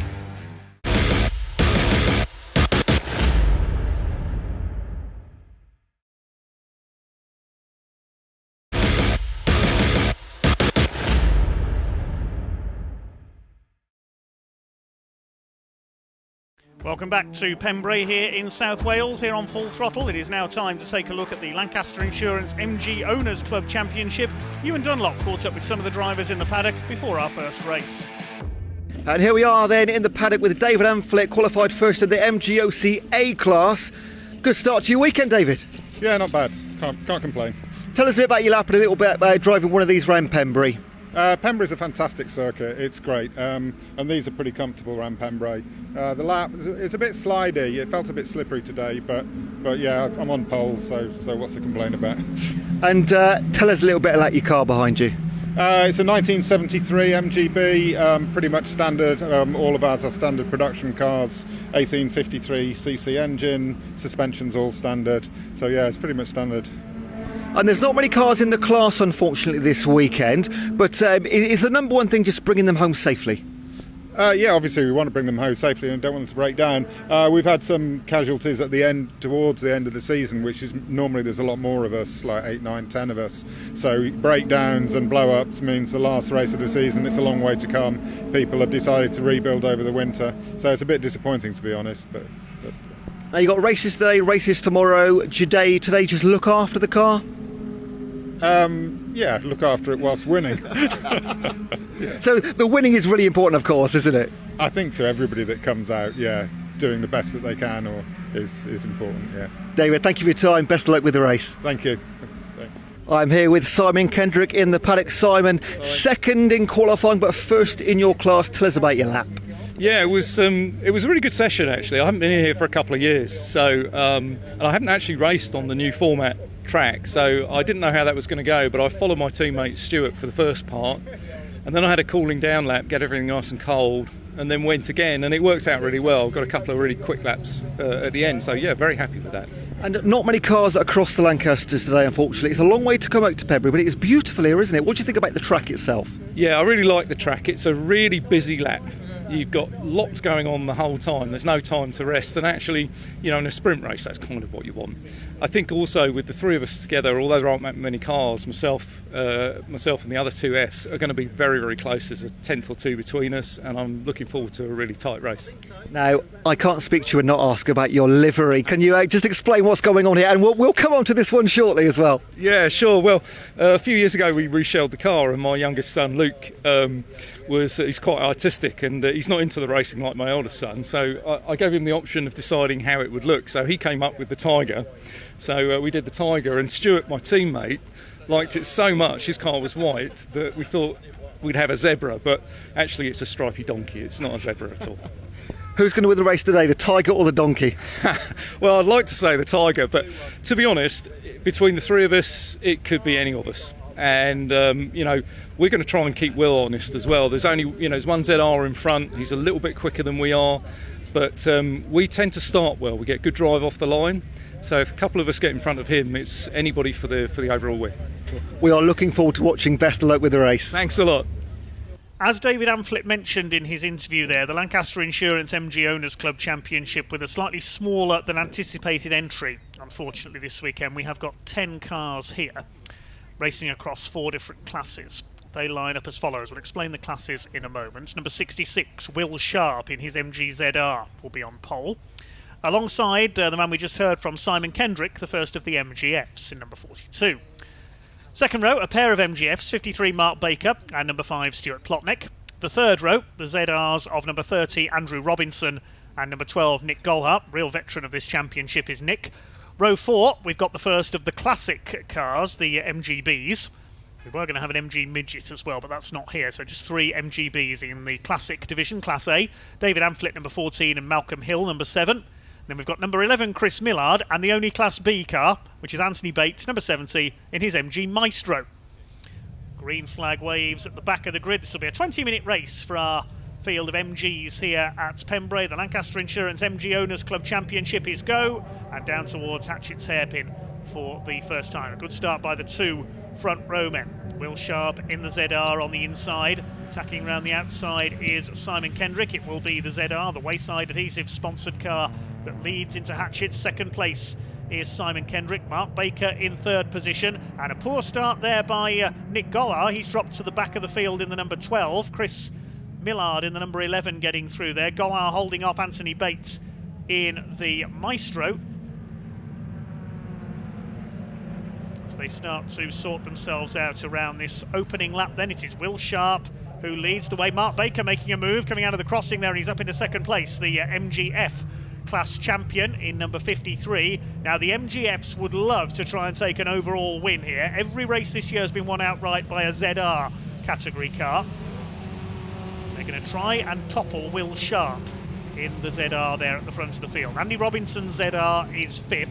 Welcome back to Pembrey here in South Wales, here on Full Throttle. It is now time to take a look at the Lancaster Insurance MG Owners Club Championship. Ewan Dunlop caught up with some of the drivers in the paddock before our first race. And here we are then in the paddock with David Amphlett, qualified first in the MGOC A class. Good start to your weekend, David. Yeah, not bad. Can't complain. Tell us a bit about your lap and a little bit about driving one of these around Pembury. Pembury's a fantastic circuit. It's great, and these are pretty comfortable around Pembury. The lap is a bit slidey. It felt a bit slippery today, but yeah, I'm on pole, so what's to complain about? And tell us a little bit about your car behind you. It's a 1973 MGB, pretty much standard. All of ours are standard production cars. 1853cc engine, suspension's all standard. So yeah, it's pretty much standard. And there's not many cars in the class, unfortunately, this weekend. But is the number one thing just bringing them home safely? Yeah, obviously we want to bring them home safely and don't want them to break down. We've had some casualties at the end, towards the end of the season, which is normally there's a lot more of us, like 8, 9, 10 of us. So breakdowns and blow-ups means the last race of the season, it's a long way to come. People have decided to rebuild over the winter, so it's a bit disappointing, to be honest. But now you've got races today, races tomorrow. Today just look after the car? Yeah, look after it whilst winning. Yeah. So the winning is really important, of course, isn't it? I think to everybody that comes out, yeah, doing the best that they can is important, yeah. David, thank you for your time. Best of luck with the race. Thank you. Thanks. I'm here with Simon Kendrick in the paddock. Simon, second in qualifying, but first in your class. Tell us about your lap. Yeah, it was a really good session actually. I haven't been in here for a couple of years, so and I haven't actually raced on the new format track, so I didn't know how that was going to go. But I followed my teammate Stuart for the first part, and then I had a cooling down lap, get everything nice and cold, and then went again, and it worked out really well. Got a couple of really quick laps at the end, so yeah, very happy with that. And not many cars across the Lancasters today, unfortunately. It's a long way to come out to Pembury, but it is beautiful here, isn't it? What do you think about the track itself? Yeah, I really like the track. It's a really busy lap. You've got lots going on the whole time. There's no time to rest, and actually, you know, in a sprint race, that's kind of what you want. I think also with the three of us together, although there aren't that many cars, myself and the other two Fs are going to be very, very close. There's a tenth or two between us, and I'm looking forward to a really tight race. Now, I can't speak to you and not ask about your livery. Can you just explain what's going on here? And we'll come on to this one shortly as well. Yeah, sure. Well, a few years ago we reshelled the car, and my youngest son Luke he's quite artistic, and he's not into the racing like my oldest son, so I gave him the option of deciding how it would look. So he came up with the Tiger, so we did the Tiger, and Stuart, my teammate, liked it so much, his car was white, that we thought we'd have a zebra, but actually it's a stripy donkey, it's not a zebra at all. Who's going to win the race today, the Tiger or the donkey? Well, I'd like to say the Tiger, but to be honest, between the three of us, it could be any of us. And you know, we're going to try and keep Will honest as well. There's only, you know, there's one ZR in front. He's a little bit quicker than we are, but we tend to start well. We get good drive off the line. So if a couple of us get in front of him, it's anybody for the overall win. We are looking forward to watching. Best of luck with the race. Thanks a lot. As David Amphlett mentioned in his interview there, the Lancaster Insurance MG Owners Club Championship with a slightly smaller than anticipated entry. Unfortunately this weekend we have got 10 cars here, racing across 4 different classes. They line up as follows. We'll explain the classes in a moment. Number 66, Will Sharp in his MG ZR will be on pole. Alongside the man we just heard from, Simon Kendrick, the first of the MGFs in number 42. Second row, a pair of MGFs, 53 Mark Baker and number 5 Stuart Plotnick. The third row, the ZRs of number 30 Andrew Robinson and number 12 Nick Golhart. Real veteran of this championship is Nick. Row 4, we've got the first of the classic cars, the MGBs. We were going to have an MG Midget as well, but that's not here, so just 3 MGBs in the classic division, Class A. David Amphlett, number 14, and Malcolm Hill, number 7. Then we've got number 11, Chris Millard, and the only Class B car, which is Anthony Bates, number 70, in his MG Maestro. Green flag waves at the back of the grid. This will be a 20-minute race for our field of MGs here at Pembury. The Lancaster Insurance MG Owners Club Championship is go, and down towards Hatchett's Hairpin for the first time. A good start by the 2 front row men. Will Sharp in the ZR on the inside. Attacking around the outside is Simon Kendrick. It will be the ZR, the Wayside Adhesive sponsored car that leads into Hatchett's. Second place is Simon Kendrick. Mark Baker in third position, and a poor start there by Nick Golhart. He's dropped to the back of the field in the number 12. Chris Millard in the number 11 getting through there. Golhart holding off Anthony Bates in the Maestro. As they start to sort themselves out around this opening lap then, it is Will Sharp who leads the way. Mark Baker making a move, coming out of the crossing there, and he's up into second place. The MGF class champion in number 53. Now the MGFs would love to try and take an overall win here. Every race this year has been won outright by a ZR category car. They're going to try and topple Will Sharp in the ZR there at the front of the field. Andy Robinson's ZR is 5th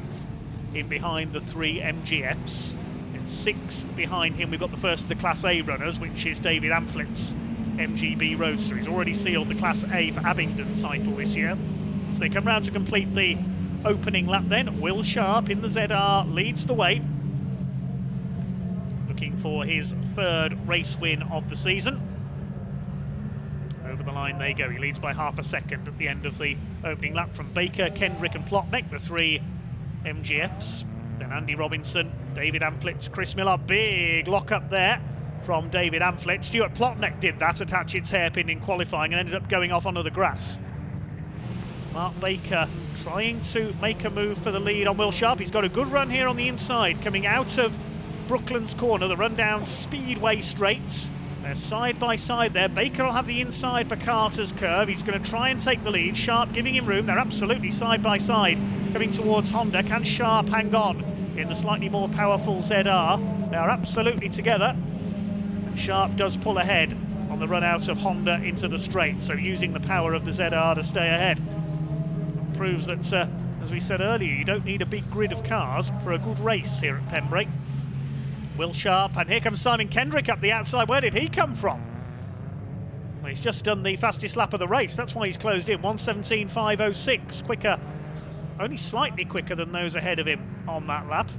in behind the 3 MGFs. In 6th behind him we've got the first of the Class A runners, which is David Ampflett's MGB Roadster. He's already sealed the Class A for Abingdon title this year. So they come round to complete the opening lap then. Will Sharp in the ZR leads the way, looking for his 3rd race win of the season. Over the line they go. He leads by half a second at the end of the opening lap from Baker, Kendrick and Plotnick, the 3 MGFs. Then Andy Robinson, David Ampflett, Chris Miller. Big lock up there from David Ampflett. Stuart Plotnick did that, attach its hairpin in qualifying, and ended up going off onto the grass. Mark Baker trying to make a move for the lead on Will Sharp. He's got a good run here on the inside, coming out of Brooklands corner, the run down Speedway straights. They're side by side there. Baker will have the inside for Carter's curve. He's going to try and take the lead. Sharp giving him room. They're absolutely side by side coming towards Honda. Can Sharp hang on in the slightly more powerful ZR? They are absolutely together. And Sharp does pull ahead on the run out of Honda into the straight, so using the power of the ZR to stay ahead. Proves that, as we said earlier, you don't need a big grid of cars for a good race here at Pembrey. Will Sharp, and here comes Simon Kendrick up the outside. Where did he come from? Well, he's just done the fastest lap of the race. That's why he's closed in. 1:17.506, quicker, only slightly quicker than those ahead of him on that lap.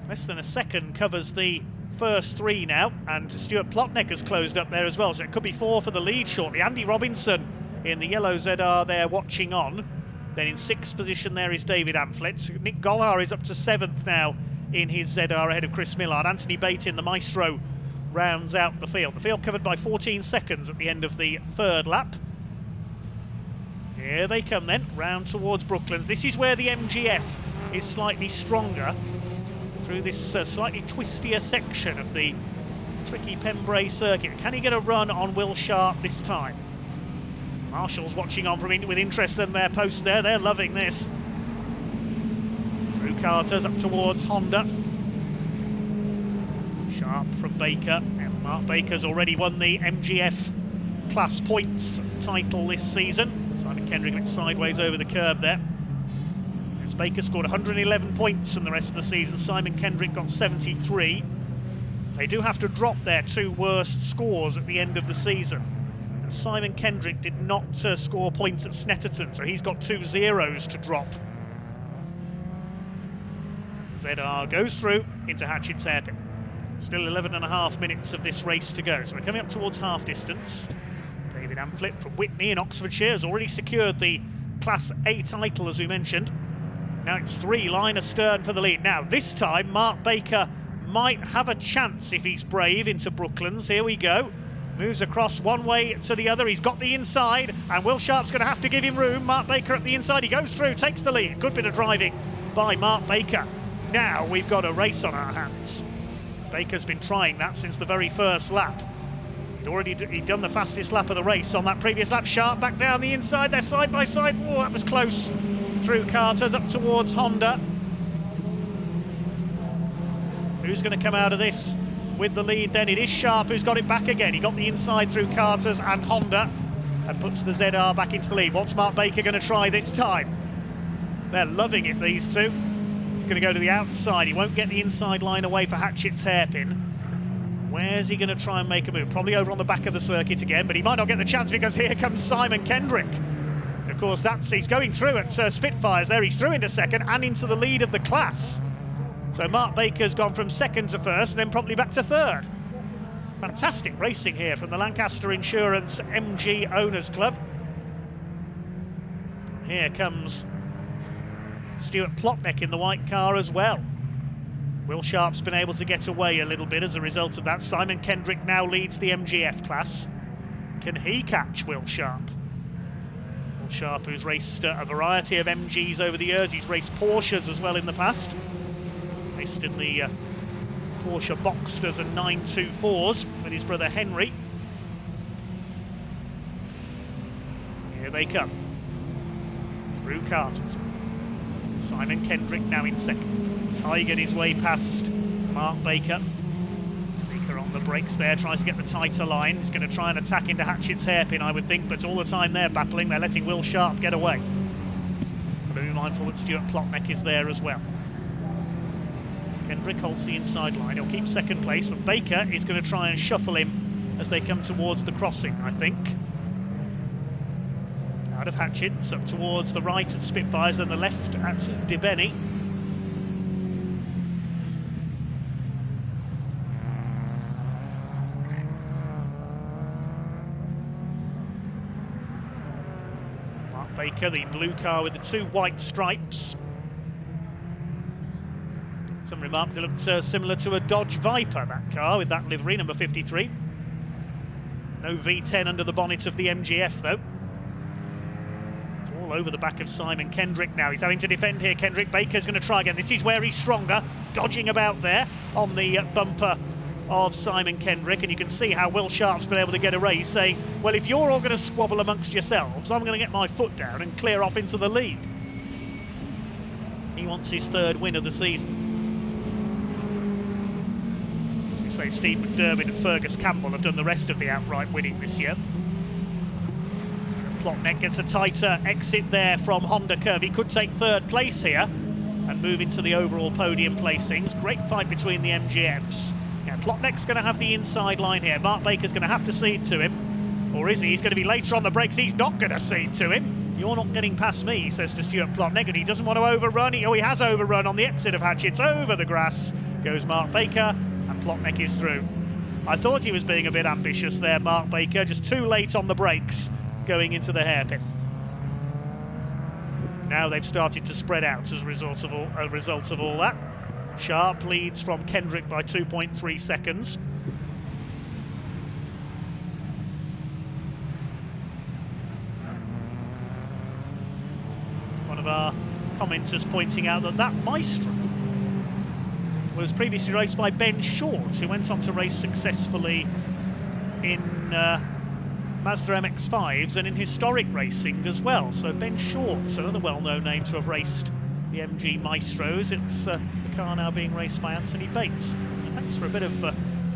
Less than a second covers the first 3 now, and Stuart Plotnick has closed up there as well, so it could be 4 for the lead shortly. Andy Robinson in the yellow ZR there watching on. Then in 6th position there is David Ampflett. Nick Gollard is up to 7th now in his ZR ahead of Chris Millard. Anthony Baton, the Maestro, rounds out the field. The field covered by 14 seconds at the end of the 3rd lap. Here they come then, round towards Brooklands. This is where the MGF is slightly stronger through this slightly twistier section of the tricky Pembrey circuit. Can he get a run on Will Sharp this time? Marshall's watching on with interest in their post there. They're loving this. Drew Carter's up towards Honda. Sharp from Baker. And Mark Baker's already won the MGF class points title this season. Simon Kendrick went sideways over the curb there. As Baker scored 111 points from the rest of the season, Simon Kendrick got 73. They do have to drop their 2 worst scores at the end of the season. Simon Kendrick did not score points at Snetterton, so he's got 2 zeros to drop. ZR goes through into Hatchett's hairpin. Still 11.5 minutes of this race to go, so we're coming up towards half distance. David Ampflett from Whitney in Oxfordshire has already secured the Class A title, as we mentioned. Now it's 3 line astern for the lead. Now this time Mark Baker might have a chance if he's brave into Brooklands. Here we go. Moves across one way to the other. He's got the inside, and Will Sharp's going to have to give him room. Mark Baker up the inside. He goes through, takes the lead. Good bit of driving by Mark Baker. Now we've got a race on our hands. Baker's been trying that since the very first lap. He'd done the fastest lap of the race on that previous lap. Sharp back down the inside. They're side by side. Oh, that was close. Through Carter's up towards Honda. Who's going to come out of this with the lead then? It is Sharp who's got it back again. He got the inside through Carter's and Honda and puts the ZR back into the lead. What's Mark Baker going to try this time? They're loving it, these two. He's going to go to the outside. He won't get the inside line away for Hatchett's hairpin. Where's he going to try and make a move? Probably over on the back of the circuit again, but he might not get the chance because here comes Simon Kendrick. Of course, he's going through at Spitfires there. He's through into second and into the lead of the class. So Mark Baker's gone from second to first and then probably back to third. Fantastic racing here from the Lancaster Insurance MG Owners Club. Here comes Stuart Plotnick in the white car as well. Will Sharp's been able to get away a little bit as a result of that. Simon Kendrick now leads the MGF class. Can he catch Will Sharp? Will Sharp, who's raced a variety of MGs over the years. He's raced Porsches as well in the past. Raced in the Porsche Boxsters and 924s with his brother Henry. Here they come. Through Carters. Simon Kendrick now in second. Tigered his way past Mark Baker. Baker on the brakes there, tries to get the tighter line. He's going to try and attack into Hatchett's hairpin, I would think, but all the time they're battling, they're letting Will Sharp get away. But be mindful that Stuart Plotnick is there as well. Kendrick holds the inside line. He'll keep second place, but Baker is going to try and shuffle him as they come towards the crossing, I think. Out of Hatchett, up towards the right at Spitfires and the left at DeBenny. Mark Baker, the blue car with the 2 white stripes. Some remarked it looked similar to a Dodge Viper, that car, with that livery, number 53. No V10 under the bonnet of the MGF, though. It's all over the back of Simon Kendrick now. He's having to defend here, Kendrick. Baker's going to try again. This is where he's stronger, dodging about there on the bumper of Simon Kendrick, and you can see how Will Sharp's been able to get away. He's saying, well, if you're all going to squabble amongst yourselves, I'm going to get my foot down and clear off into the lead. He wants his 3rd win of the season. So Steve McDermott and Fergus Campbell have done the rest of the outright winning this year. Plotnick gets a tighter exit there from Honda Curve. He could take 3rd place here and move into the overall podium placings. Great fight between the MGFs. Yeah, Plotnick's going to have the inside line here. Mark Baker's going to have to cede to him. Or is he? He's going to be later on the brakes. He's not going to cede to him. You're not getting past me, he says to Stuart Plotnick, and he doesn't want to overrun. He has overrun on the exit of Hatchett's. Over the grass goes Mark Baker. Plotnick is through. I thought he was being a bit ambitious there, Mark Baker, just too late on the brakes going into the hairpin. Now they've started to spread out as a result of all that. Sharp leads from Kendrick by 2.3 seconds. One of our commenters pointing out that Maestro was previously raced by Ben Short, who went on to race successfully in Mazda MX-5s and in historic racing as well. So Ben Short's another well-known name to have raced the MG Maestros. It's the car now being raced by Anthony Bates. Thanks for a bit of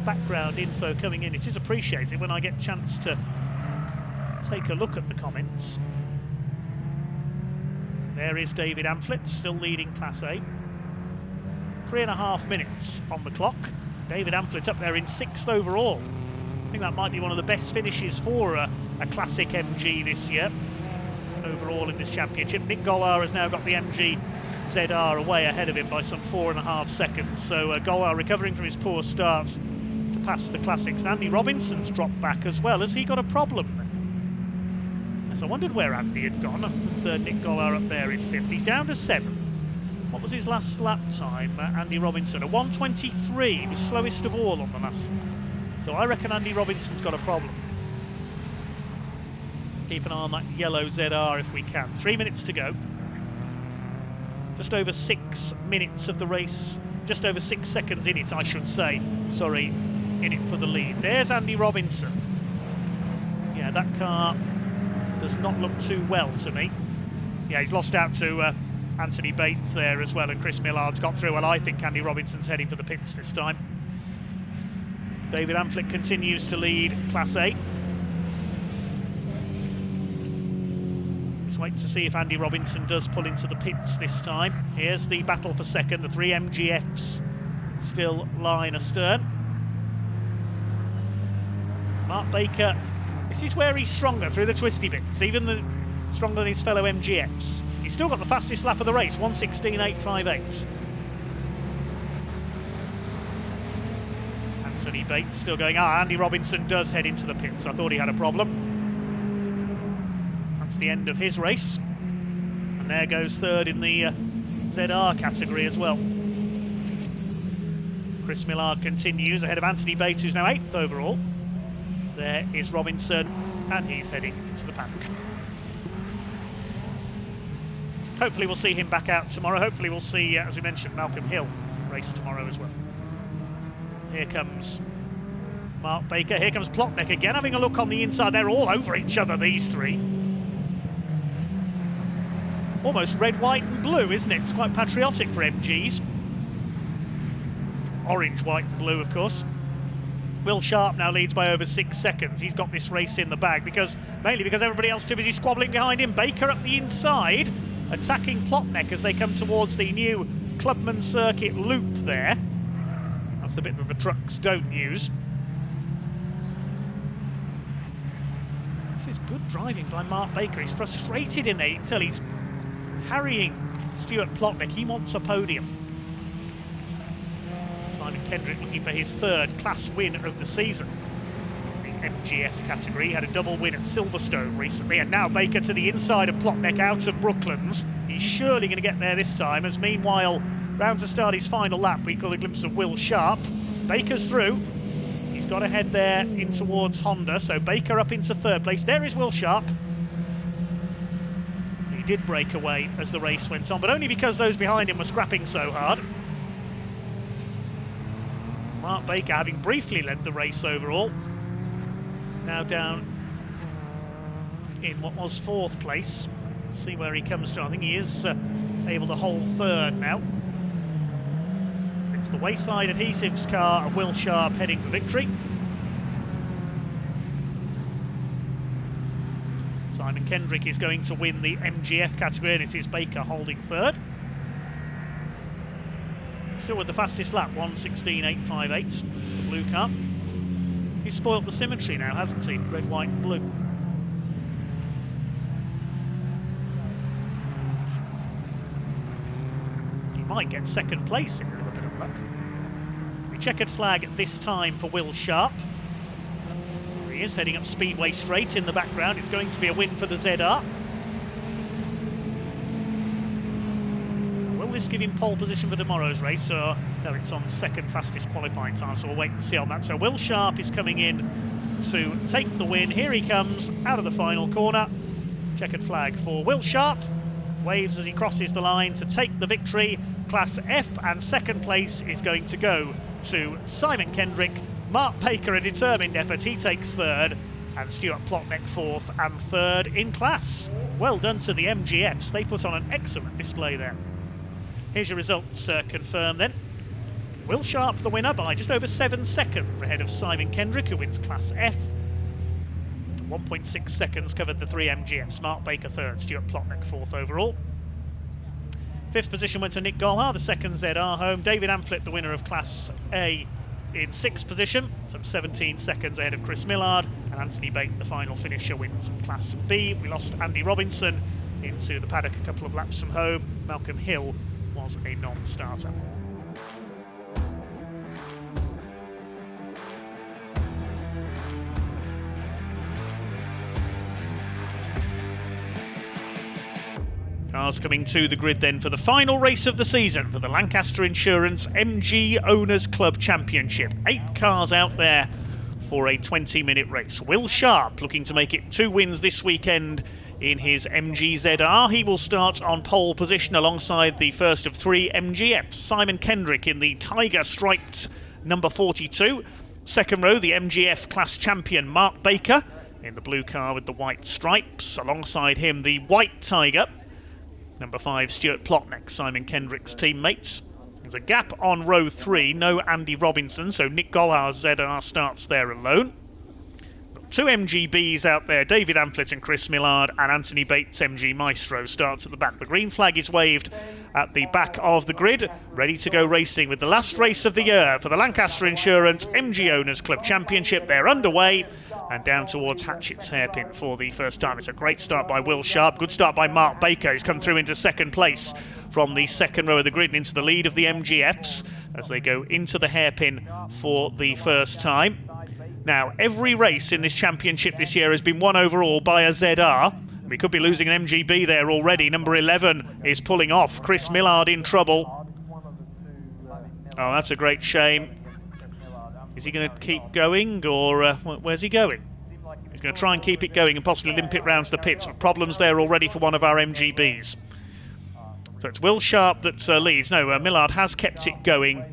background info coming in. It is appreciated when I get a chance to take a look at the comments. There is David Amphlett, still leading Class A. 3.5 minutes on the clock. David Amphlett up there in 6th overall. I think that might be one of the best finishes for a classic MG this year. Overall in this championship. Nick Gollard has now got the MG ZR away ahead of him by some 4.5 seconds. So Gollard recovering from his poor start to pass the classics. Andy Robinson's dropped back as well. Has he got a problem? Yes, I wondered where Andy had gone. With Nick Gollard up there in 5th. He's down to 7th. What was his last lap time, Andy Robinson? A 1:23, he was slowest of all on the last. So I reckon Andy Robinson's got a problem. Keep an eye on that yellow ZR if we can. 3 minutes to go. Just over 6 minutes of the race. Just over 6 seconds in it, I should say. Sorry, in it for the lead. There's Andy Robinson. Yeah, that car does not look too well to me. Yeah, he's lost out to Anthony Bates there as well, and Chris Millard's got through. Well, I think Andy Robinson's heading for the pits this time. David Amphlett continues to lead Class A. Just wait to see if Andy Robinson does pull into the pits this time. Here's the battle for second. The 3 MGFs still line astern. Mark Baker, this is where he's stronger through the twisty bits, even stronger than his fellow MGFs. He's still got the fastest lap of the race, 1:16.858. Anthony Bates still going. Andy Robinson does head into the pits. I thought he had a problem. That's the end of his race. And there goes 3rd in the ZR category as well. Chris Millard continues ahead of Anthony Bates, who's now 8th overall. There is Robinson, and he's heading into the paddock. Hopefully we'll see him back out tomorrow. Hopefully we'll see, as we mentioned, Malcolm Hill race tomorrow as well. Here comes Mark Baker, here comes Plotnick again, having a look on the inside. They're all over each other, these three. Almost red, white and blue, isn't it? It's quite patriotic for MGs. Orange, white and blue, of course. Will Sharp now leads by over 6 seconds. He's got this race in the bag, mainly because everybody else too busy squabbling behind him. Baker up the inside, attacking Plotnick as they come towards the new Clubman Circuit loop there. That's the bit that the trucks don't use. This is good driving by Mark Baker. He's frustrated in there. You can tell he's harrying Stuart Plotnick. He wants a podium. Simon Kendrick looking for his third class win of the season. The MGF category, had a double win at Silverstone recently, and now Baker to the inside of Plotnick out of Brooklands. He's surely going to get there this time, as meanwhile, round to start his final lap, we got a glimpse of Will Sharp. Baker's through. He's got ahead there in towards Honda, so Baker up into third place. There is Will Sharp. He did break away as the race went on, but only because those behind him were scrapping so hard. Mark Baker, having briefly led the race overall, now down in what was fourth place. Let's see where he comes to. I think he is able to hold third now. It's the Wayside Adhesives car of Will Sharp heading for victory. Simon Kendrick is going to win the MGF category, and it is Baker holding third. Still with the fastest lap, 1:16.858, the blue car. He's spoilt the symmetry now, hasn't he? Red, white and blue. He might get second place in a little bit of luck. The checkered flag at this time for Will Sharp. There he is, heading up Speedway Straight in the background. It's going to be a win for the ZR. This give him pole position for tomorrow's race, so no, it's on second fastest qualifying time, so we'll wait and see on that. So Will Sharp is coming in to take the win. Here he comes out of the final corner. Checkered flag for Will Sharp, waves as he crosses the line to take the victory. Class F, and second place is going to go to Simon Kendrick. Mark Baker, a determined effort, he takes third, and Stuart Plotnick fourth and third in class. Well done to the MGFs, they put on an excellent display there. Here's your results confirmed then. Will Sharp the winner by just over 7 seconds ahead of Simon Kendrick, who wins Class F. 1.6 seconds covered the three MGFs. Mark Baker third, Stuart Plotnick fourth overall. Fifth position went to Nick Golhar, the second ZR home. David Amphlett, the winner of Class A, in sixth position, some 17 seconds ahead of Chris Millard. And Anthony Bate, the final finisher, wins Class B. We lost Andy Robinson into the paddock a couple of laps from home. Malcolm Hill was a non-starter. Cars coming to the grid then for the final race of the season for the Lancaster Insurance MG Owners Club Championship. 8 cars out there for a 20-minute race. Will Sharp looking to make it 2 wins this weekend in his MG ZR. He will start on pole position alongside the first of 3 MGFs. Simon Kendrick in the Tiger striped number 42. Second row, the MGF class champion Mark Baker in the blue car with the white stripes. Alongside him, the white Tiger, number 5 Stuart Plotnick, Simon Kendrick's teammates. There's a gap on row 3, no Andy Robinson, so Nick Golhar's ZR starts there alone. 2 MGBs out there, David Amphlett and Chris Millard, and Anthony Bates MG Maestro starts at the back. The green flag is waved at the back of the grid, ready to go racing with the last race of the year for the Lancaster Insurance MG Owners Club Championship. They're underway and down towards Hatchett's hairpin for the first time. It's a great start by Will Sharp, good start by Mark Baker, who's come through into second place from the second row of the grid and into the lead of the MGFs as they go into the hairpin for the first time. Now, every race in this championship this year has been won overall by a ZR. We could be losing an MGB there already. Number 11 is pulling off. Chris Millard in trouble. Oh, that's a great shame. Is he going to keep going, or where's he going? He's going to try and keep it going and possibly limp it round to the pits. Problems there already for one of our MGBs. So it's Will Sharp that leads. No, Millard has kept it going,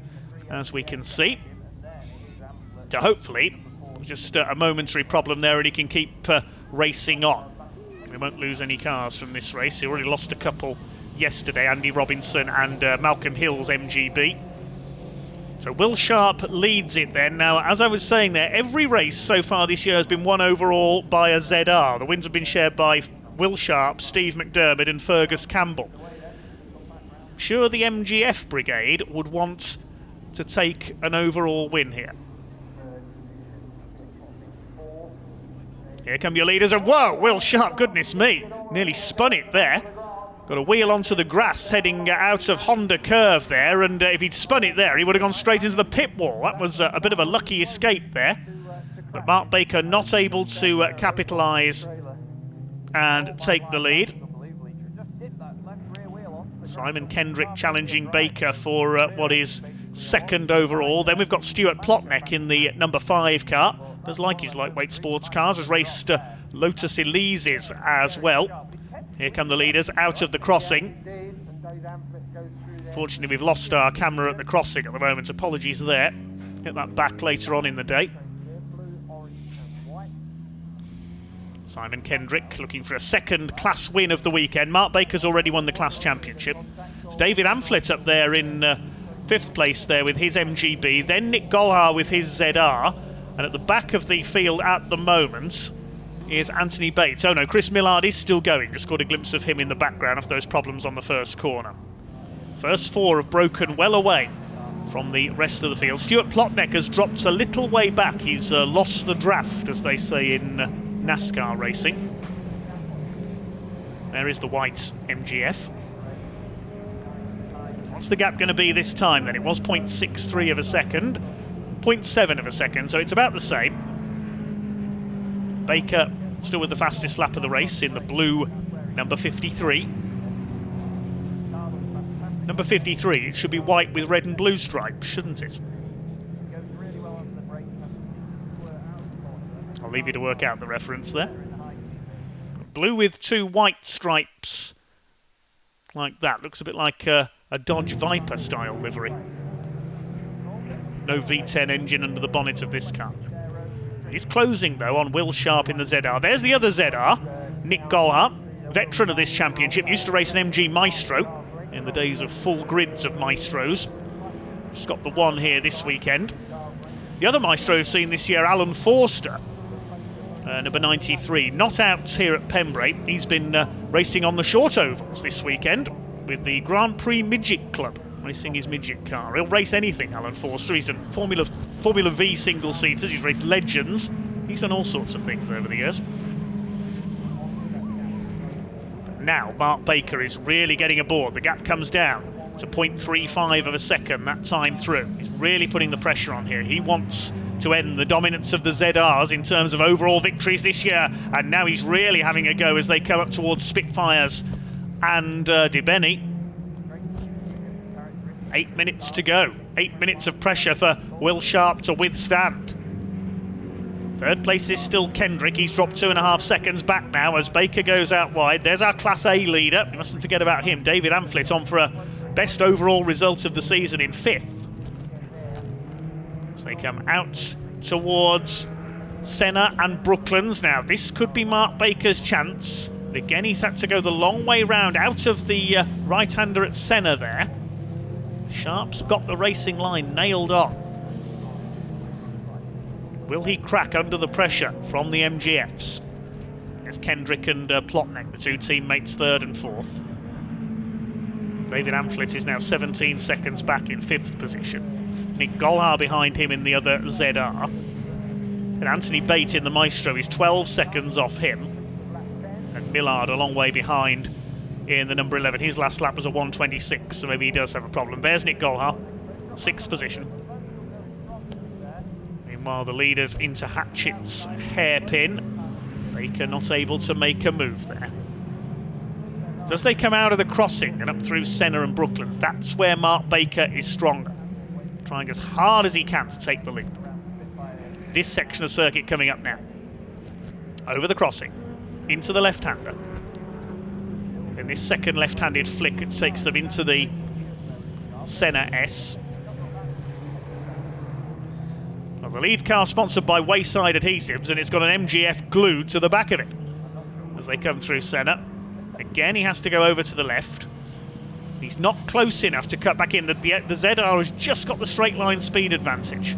as we can see. So hopefully, just a momentary problem there and he can keep racing on. We won't lose any cars from this race. He already lost a couple yesterday, Andy Robinson and Malcolm Hill's MGB. So Will Sharp leads it then. Now, as I was saying there, every race so far this year has been won overall by a ZR. The wins have been shared by Will Sharp, Steve McDermott and Fergus Campbell. I'm sure the MGF brigade would want to take an overall win here. Here come your leaders, and whoa, Will Sharp, goodness me, nearly spun it there. Got a wheel onto the grass heading out of Honda Curve there, and if he'd spun it there, he would have gone straight into the pit wall. That was a bit of a lucky escape there. But Mark Baker not able to capitalise and take the lead. Simon Kendrick challenging Baker for what is second overall. Then we've got Stuart Plotneck in the number 5 car. Does like his lightweight sports cars, has raced Lotus Elises as well. Here come the leaders out of the crossing. Fortunately, we've lost our camera at the crossing at the moment. Apologies there. Get that back later on in the day. Simon Kendrick looking for a second class win of the weekend. Mark Baker's already won the class championship. It's David Amphlett up there in 5th place there with his MGB. Then Nick Golhar with his ZR. And at the back of the field at the moment is Anthony Bates. Oh no, Chris Millard is still going. Just caught a glimpse of him in the background after those problems on the first corner. First 4 have broken well away from the rest of the field. Stuart Plotneck has dropped a little way back. He's lost the draft, as they say in NASCAR racing. There is the white MGF. What's the gap going to be this time then? It was 0.63 of a second. 0.7 of a second, so it's about the same. Baker still with the fastest lap of the race in the blue number 53. Number 53, it should be white with red and blue stripes, shouldn't it? I'll leave you to work out the reference there. Blue with 2 white stripes like that. Looks a bit like a Dodge Viper style livery. No V10 engine under the bonnet of this car. He's closing though on Will Sharp in the ZR. There's the other ZR, Nick Golhar, veteran of this championship, used to race an MG Maestro in the days of full grids of Maestros. Just got the one here this weekend. The other Maestro we've seen this year, Alan Forster, number 93, not out here at Pembrey. He's been racing on the short ovals this weekend with the Grand Prix Midget Club, racing his midget car. He'll race anything, Alan Forster. He's done Formula V single-seaters, he's raced Legends. He's done all sorts of things over the years. Now, Mark Baker is really getting aboard. The gap comes down to 0.35 of a second that time through. He's really putting the pressure on here. He wants to end the dominance of the ZRs in terms of overall victories this year. And now he's really having a go as they come up towards Spitfires and DeBenny. 8 minutes to go. 8 minutes of pressure for Will Sharp to withstand. Third place is still Kendrick. He's dropped 2.5 seconds back now as Baker goes out wide. There's our Class A leader. We mustn't forget about him. David Amphlett on for a best overall result of the season in 5th. As they come out towards Senna and Brooklands. Now, this could be Mark Baker's chance. Again, he's had to go the long way round out of the right-hander at Senna there. Sharp's got the racing line nailed on. Will he crack under the pressure from the MGFs? There's Kendrick and Plotneck, the 2 teammates, 3rd and 4th. David Amphlett is now 17 seconds back in 5th position. Nick Golhar behind him in the other ZR. And Anthony Bate in the Maestro is 12 seconds off him. And Millard a long way behind in the number 11. His last lap was a 1:26, so maybe he does have a problem. There's Nick Golhar, 6th position. Meanwhile, the leaders into Hatchett's hairpin. Baker not able to make a move there. So as they come out of the crossing and up through Senna and Brooklands, that's where Mark Baker is stronger. Trying as hard as he can to take the lead. This section of circuit coming up now. Over the crossing, into the left-hander. In this second left-handed flick, it takes them into the Senna S. Well, The lead car sponsored by Wayside Adhesives, and it's got an MGF glued to the back of it as they come through Senna. Again, he has to go over to the left. He's not close enough to cut back in. The ZR has just got the straight line speed advantage.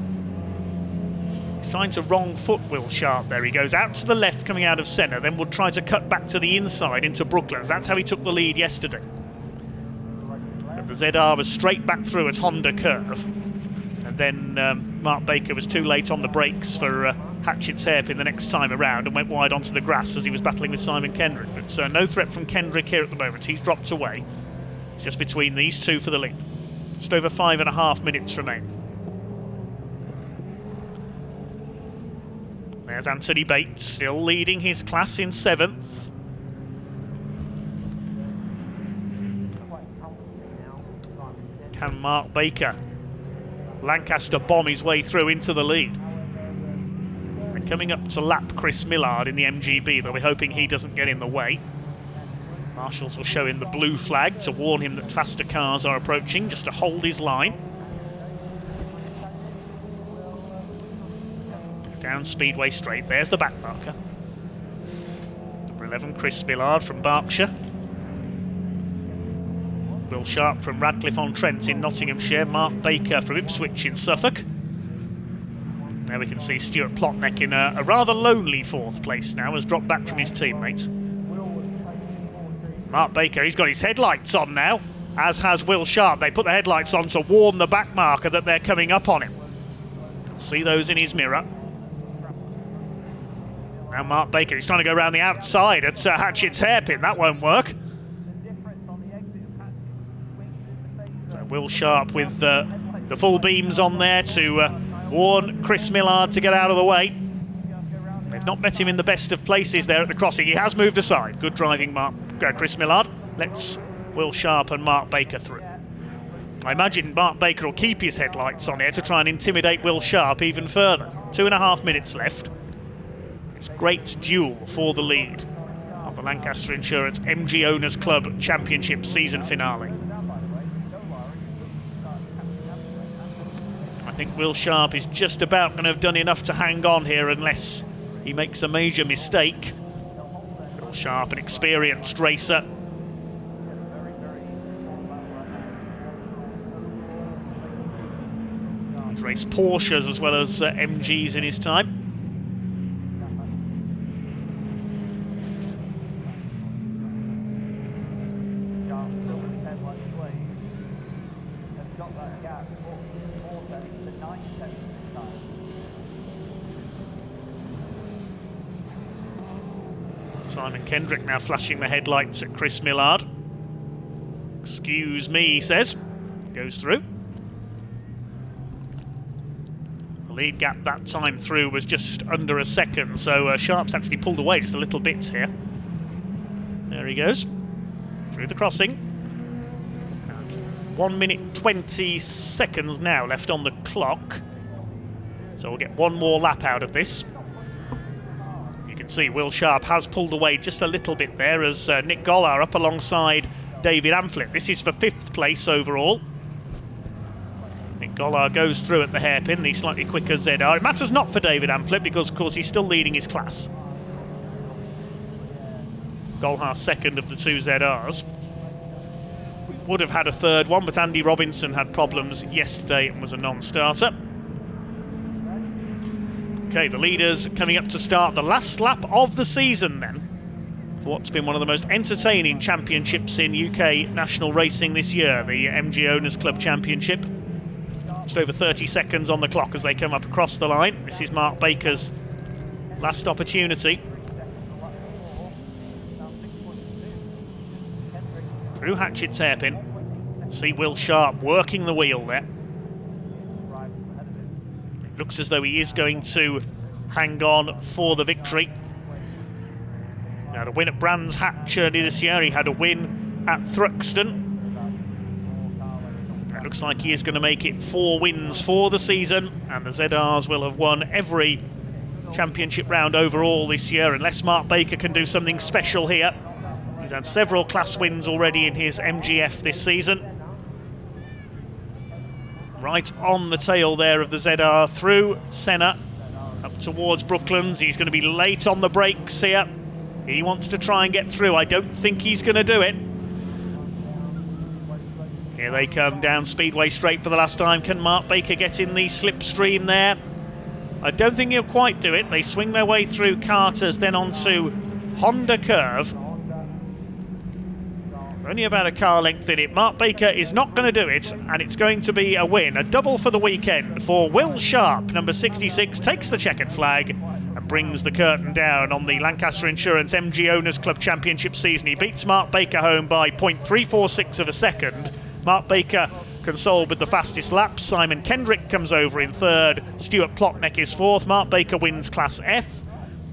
He's trying to wrong foot Will Sharp there. He goes out to the left coming out of Senna, then will try to cut back to the inside into Brooklands. That's how he took the lead yesterday. But the ZR was straight back through at Honda curve. And then Mark Baker was too late on the brakes for Hatchett's hairpin the next time around and went wide onto the grass as he was battling with Simon Kendrick. But no threat from Kendrick here at the moment. He's dropped away. It's just between these two for the lead. Just over 5.5 minutes remain. There's Anthony Bates, still leading his class in 7th. Can Mark Baker, Lancaster, bomb his way through into the lead? And coming up to lap Chris Millard in the MGB, they'll be hoping he doesn't get in the way. Marshals will show him the blue flag to warn him that faster cars are approaching, just to hold his line. Down Speedway straight, there's the back marker. Number 11, Chris Millard from Berkshire. Will Sharp from Radcliffe-on-Trent in Nottinghamshire. Mark Baker from Ipswich in Suffolk. There we can see Stuart Plotneck in a rather lonely 4th place now, has dropped back from his teammates. Mark Baker, he's got his headlights on now, as has Will Sharp. They put the headlights on to warn the back marker that they're coming up on him. See those in his mirror. Now Mark Baker, he's trying to go around the outside at Hatchett's hairpin. That won't work. So Will Sharp with the full beams on there to warn Chris Millard to get out of the way. They've not met him in the best of places there at the crossing. He has moved aside. Good driving, Chris Millard. Lets Will Sharp and Mark Baker through. I imagine Mark Baker will keep his headlights on here to try and intimidate Will Sharp even further. 2.5 minutes left. It's great duel for the lead of the Lancaster Insurance MG Owners Club Championship season finale. I think Will Sharp is just about going to have done enough to hang on here unless he makes a major mistake. Will Sharp, an experienced racer. He's raced Porsches as well as MGs in his time. Simon Kendrick now flashing the headlights at Chris Millard. Excuse me, he says. Goes through. The lead gap that time through was just under a second, so Sharp's actually pulled away just a little bit here. There he goes. Through the crossing. And 1 minute 20 seconds now left on the clock. So we'll get one more lap out of this. See, Will Sharp has pulled away just a little bit there as Nick Gollar up alongside David Amphlett. This is for 5th place overall. Nick Gollar goes through at the hairpin, the slightly quicker ZR. It matters not for David Amphlett because, of course, he's still leading his class. Gollar second of the 2 ZRs. We would have had a third one, but Andy Robinson had problems yesterday and was a non-starter. Okay, the leaders coming up to start the last lap of the season then, for what's been one of the most entertaining championships in UK national racing this year, the MG Owners Club Championship. Just over 30 seconds on the clock as they come up across the line. This is Mark Baker's last opportunity. Through Hatchett's hairpin. See Will Sharp working the wheel there. Looks as though he is going to hang on for the victory. Now, to win at Brands Hatch early this year, he had a win at Thruxton. It looks like he is going to make it 4 wins for the season, and the ZRs will have won every championship round overall this year, unless Mark Baker can do something special here. He's had several class wins already in his MGF this season. right on the tail there of the ZR through Senna up towards Brooklands. He's going to be late on the brakes here. He wants to try and get through. I don't think he's going to do it. Here they come down Speedway Straight for the last time. Can Mark Baker get in the slipstream there? I don't think he'll quite do it. They swing their way through Carter's, then onto Honda Curve. Only about a car length in it. Mark Baker is not going to do it, and it's going to be a win. A double for the weekend for Will Sharp. Number 66 takes the checkered flag and brings the curtain down on the Lancaster Insurance MG Owners Club Championship season. He beats Mark Baker home by 0.346 of a second. Mark Baker consoled with the fastest lap. Simon Kendrick comes over in third. Stuart Plotnick is fourth. Mark Baker wins Class F.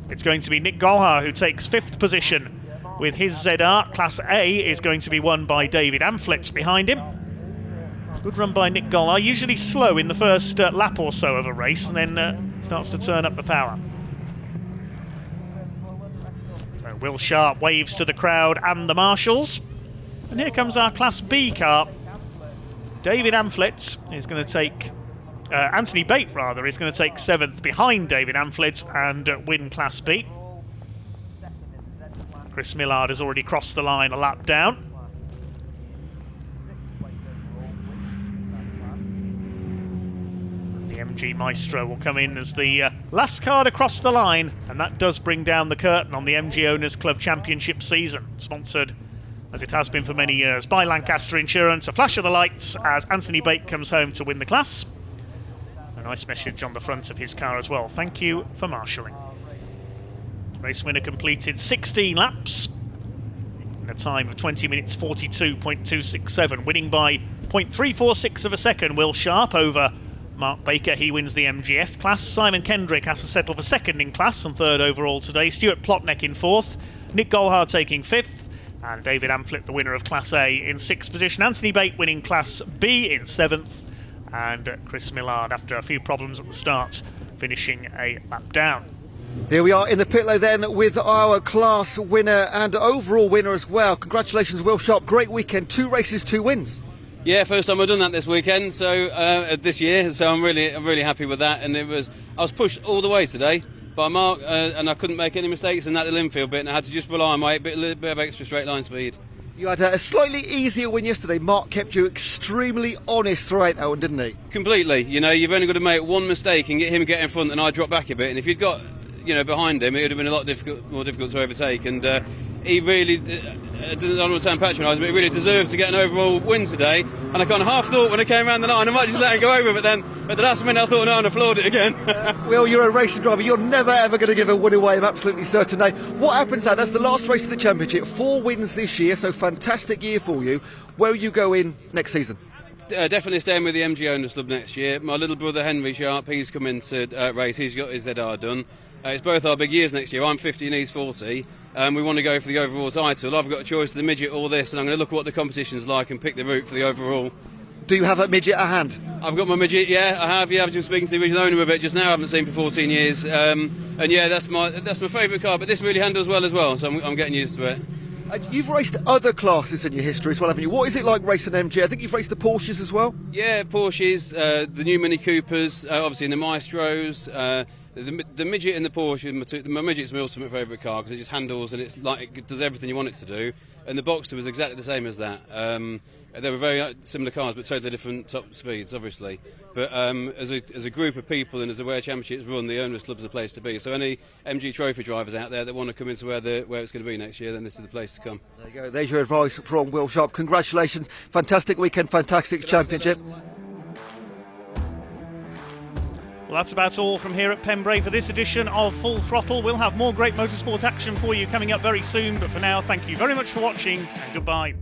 It's going to be Nick Golhar who takes fifth position with his ZR. Class A is going to be won by David Amflett behind him. Good run by Nick Golhar, usually slow in the first lap or so of a race, and then starts to turn up the power. So Will Sharp waves to the crowd and the marshals. And here comes our Class B car. David Amflett is going to take... Anthony Bate, rather, is going to take seventh behind David Amflett and win Class B. Chris Millard has already crossed the line a lap down. The MG Maestro will come in as the last car to cross the line, and that does bring down the curtain on the MG Owners Club Championship season, sponsored, as it has been for many years, by Lancaster Insurance. A flash of the lights as Anthony Bate comes home to win the class. A nice message on the front of his car as well. Thank you for marshalling. Race winner completed 16 laps in a time of 20 minutes 42.267, winning by 0.346 of a second. Will Sharp over Mark Baker, he wins the MGF class. Simon Kendrick has to settle for second in class and third overall today. Stuart Plotnick in fourth, Nick Golhar taking fifth, and David Amflett, the winner of Class A, in sixth position. Anthony Bate winning Class B in seventh, and Chris Millard, after a few problems at the start, finishing a lap down. Here we are in the pit lane then with our class winner and overall winner as well. Congratulations, Will Sharp. Great weekend. 2 races, 2 wins. Yeah, first time I've done that this weekend, so this year. So I'm really happy with that. And I was pushed all the way today by Mark, and I couldn't make any mistakes in that little infield bit, and I had to just rely on my little bit of extra straight line speed. You had a slightly easier win yesterday. Mark kept you extremely honest throughout that one, didn't he? Completely. You know, you've only got to make one mistake and get him in front, and I drop back a bit. And if you'd got behind him, it would have been a lot more difficult to overtake. And he really, I don't want to sound patronising, but he really deserved to get an overall win today. And I kind of half thought when I came around the line I might just let him go over, but then at the last minute I thought, no, and I floored it again. Will, you're a racing driver. You're never ever going to give a win away, I'm absolutely certain. Now, what happens now? That's the last race of the championship. 4 wins this year, so fantastic year for you. Where will you go in next season? Definitely staying with the MG Owners Club next year. My little brother Henry Sharp, he's come in to race. He's got his ZR done. It's both our big years next year. I'm 50 and he's 40. We want to go for the overall title. I've got a choice of the midget or this, and I'm going to look at what the competition's like and pick the route for the overall. Do you have a midget at hand? I've got my midget, yeah, I have. Yeah, I've been speaking to the original owner of it just now. I haven't seen for 14 years. And yeah, that's my favourite car, but this really handles well as well, so I'm getting used to it. You've raced other classes in your history as well, haven't you? What is it like racing MG? I think you've raced the Porsches as well? Yeah, Porsches, the new Mini Coopers, obviously in the Maestros. The midget in the Porsche, my midget's my ultimate favourite car because it just handles and it does everything you want it to do. And the Boxster was exactly the same as that. They were very similar cars, but totally different top speeds, obviously. But as a group of people and as the way championships run, the Owners Club's the place to be. So any MG Trophy drivers out there that want to come into where it's going to be next year, then this is the place to come. There you go. There's your advice from Will Sharp. Congratulations. Fantastic weekend, fantastic championship. Well, that's about all from here at Pembrey for this edition of Full Throttle. We'll have more great motorsport action for you coming up very soon, but for now, thank you very much for watching and goodbye.